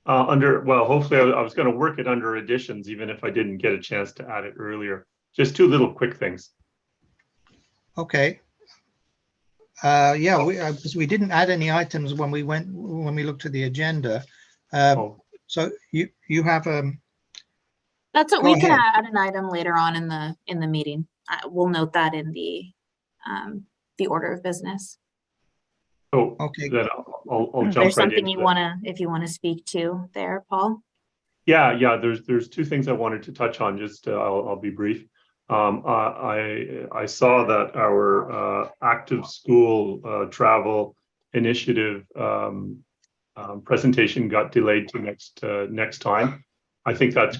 Well, hopefully I was going to work it under additions, even if I didn't get a chance to add it earlier. Just 2 little quick things. Okay. Yeah, because we didn't add any items when we looked at the agenda. So you have That's what Go we can ahead. add an item later on in the meeting. We'll note that in the order of business. Oh, okay. Then I'll jump There's right something into you if you want to speak to there, Paul. Yeah. There's 2 things I wanted to touch on. Just I'll be brief. I saw that our active school travel initiative presentation got delayed to next time. I think that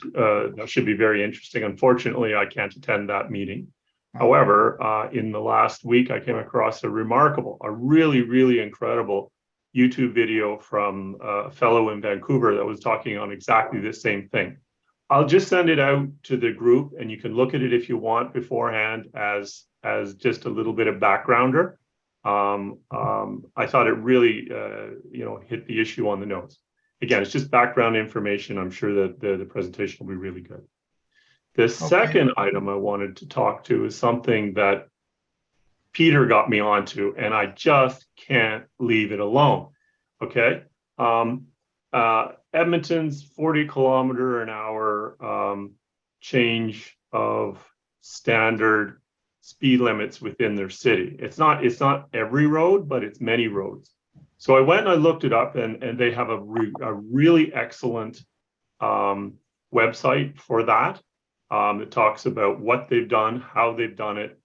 should be very interesting. Unfortunately, I can't attend that meeting. However, in the last week, I came across a really, really incredible YouTube video from a fellow in Vancouver that was talking on exactly the same thing. I'll just send it out to the group and you can look at it if you want beforehand as just a little bit of backgrounder. I thought it really, hit the issue on the nose. Again, it's just background information. I'm sure that the presentation will be really good. The second item I wanted to talk to is something that Peter got me onto, and I just can't leave it alone. Okay. Edmonton's 40 kilometer an hour change of standard speed limits within their city. It's not every road, but it's many roads. So I went and I looked it up, and they have a really excellent website for that. It talks about what they've done, how they've done it.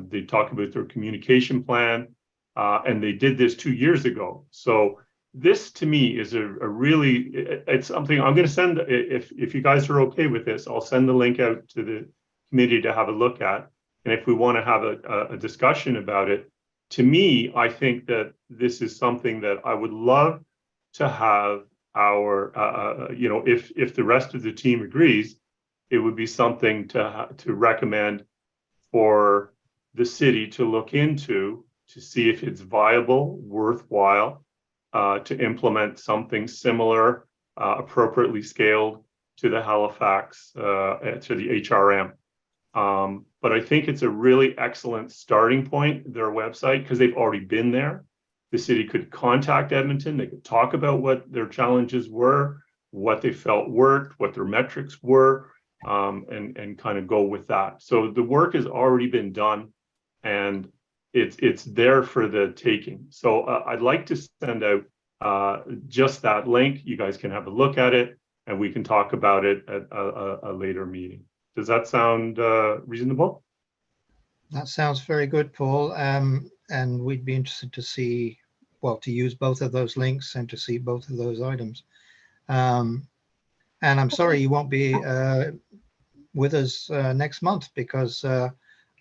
They talk about their communication plan, and they did this 2 years ago. So this to me is it's something I'm going to send. If you guys are okay with this, I'll send the link out to the committee to have a look at. And if we want to have a discussion about it, to me, I think that this is something that I would love to have our, if the rest of the team agrees, it would be something to recommend for the city to look into to see if it's viable, worthwhile to implement something similar, appropriately scaled to the Halifax, to the HRM. But I think it's a really excellent starting point, their website, because they've already been there. The city could contact Edmonton, they could talk about what their challenges were, what they felt worked, what their metrics were, and kind of go with that. So the work has already been done, and it's there for the taking. So I'd like to send out just that link. You guys can have a look at it, and we can talk about it at a later meeting. Does that sound reasonable? That sounds very good, Paul. And we'd be interested to see, well, to use both of those links and to see both of those items. And I'm sorry you won't be with us next month, because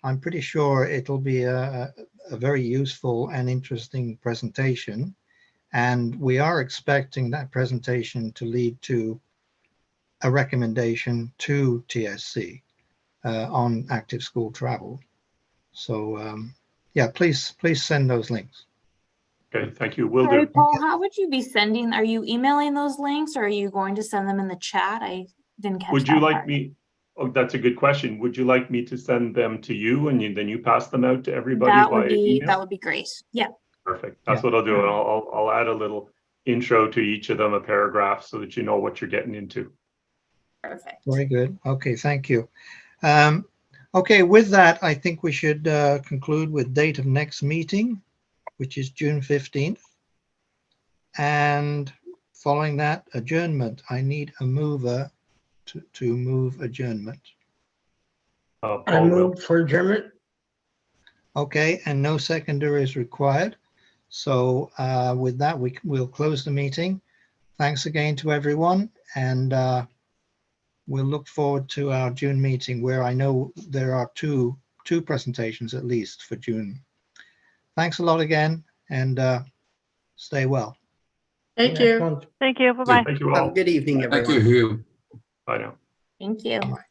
I'm pretty sure it'll be a very useful and interesting presentation. And we are expecting that presentation to lead to a recommendation to TSC on active school travel. So yeah, please send those links. Okay, thank you. Will Sorry, do. Paul, how would you be sending, are you emailing those links, or are you going to send them in the chat? I didn't catch Would you that like part. me? Oh, that's a good question. Would you like me to send them to you, and then you pass them out to everybody That via would be email? great. Yeah. Perfect. That's what I'll do. And I'll add a little intro to each of them, a paragraph, so that you know what you're getting into. Perfect. Very good. Okay, thank you. Okay, with that, I think we should conclude with date of next meeting, which is June 15th. And following that, adjournment. I need a mover to move adjournment. I move for adjournment. Okay, and no seconder is required. So with that, we'll close the meeting. Thanks again to everyone, and we'll look forward to our June meeting, where I know there are two presentations at least for June. Thanks a lot again, and stay well. Thank you. Thank you. Bye-bye. Thank you all. Have a good evening, everyone. Thank you, Hugh. Bye now. Thank you. Bye.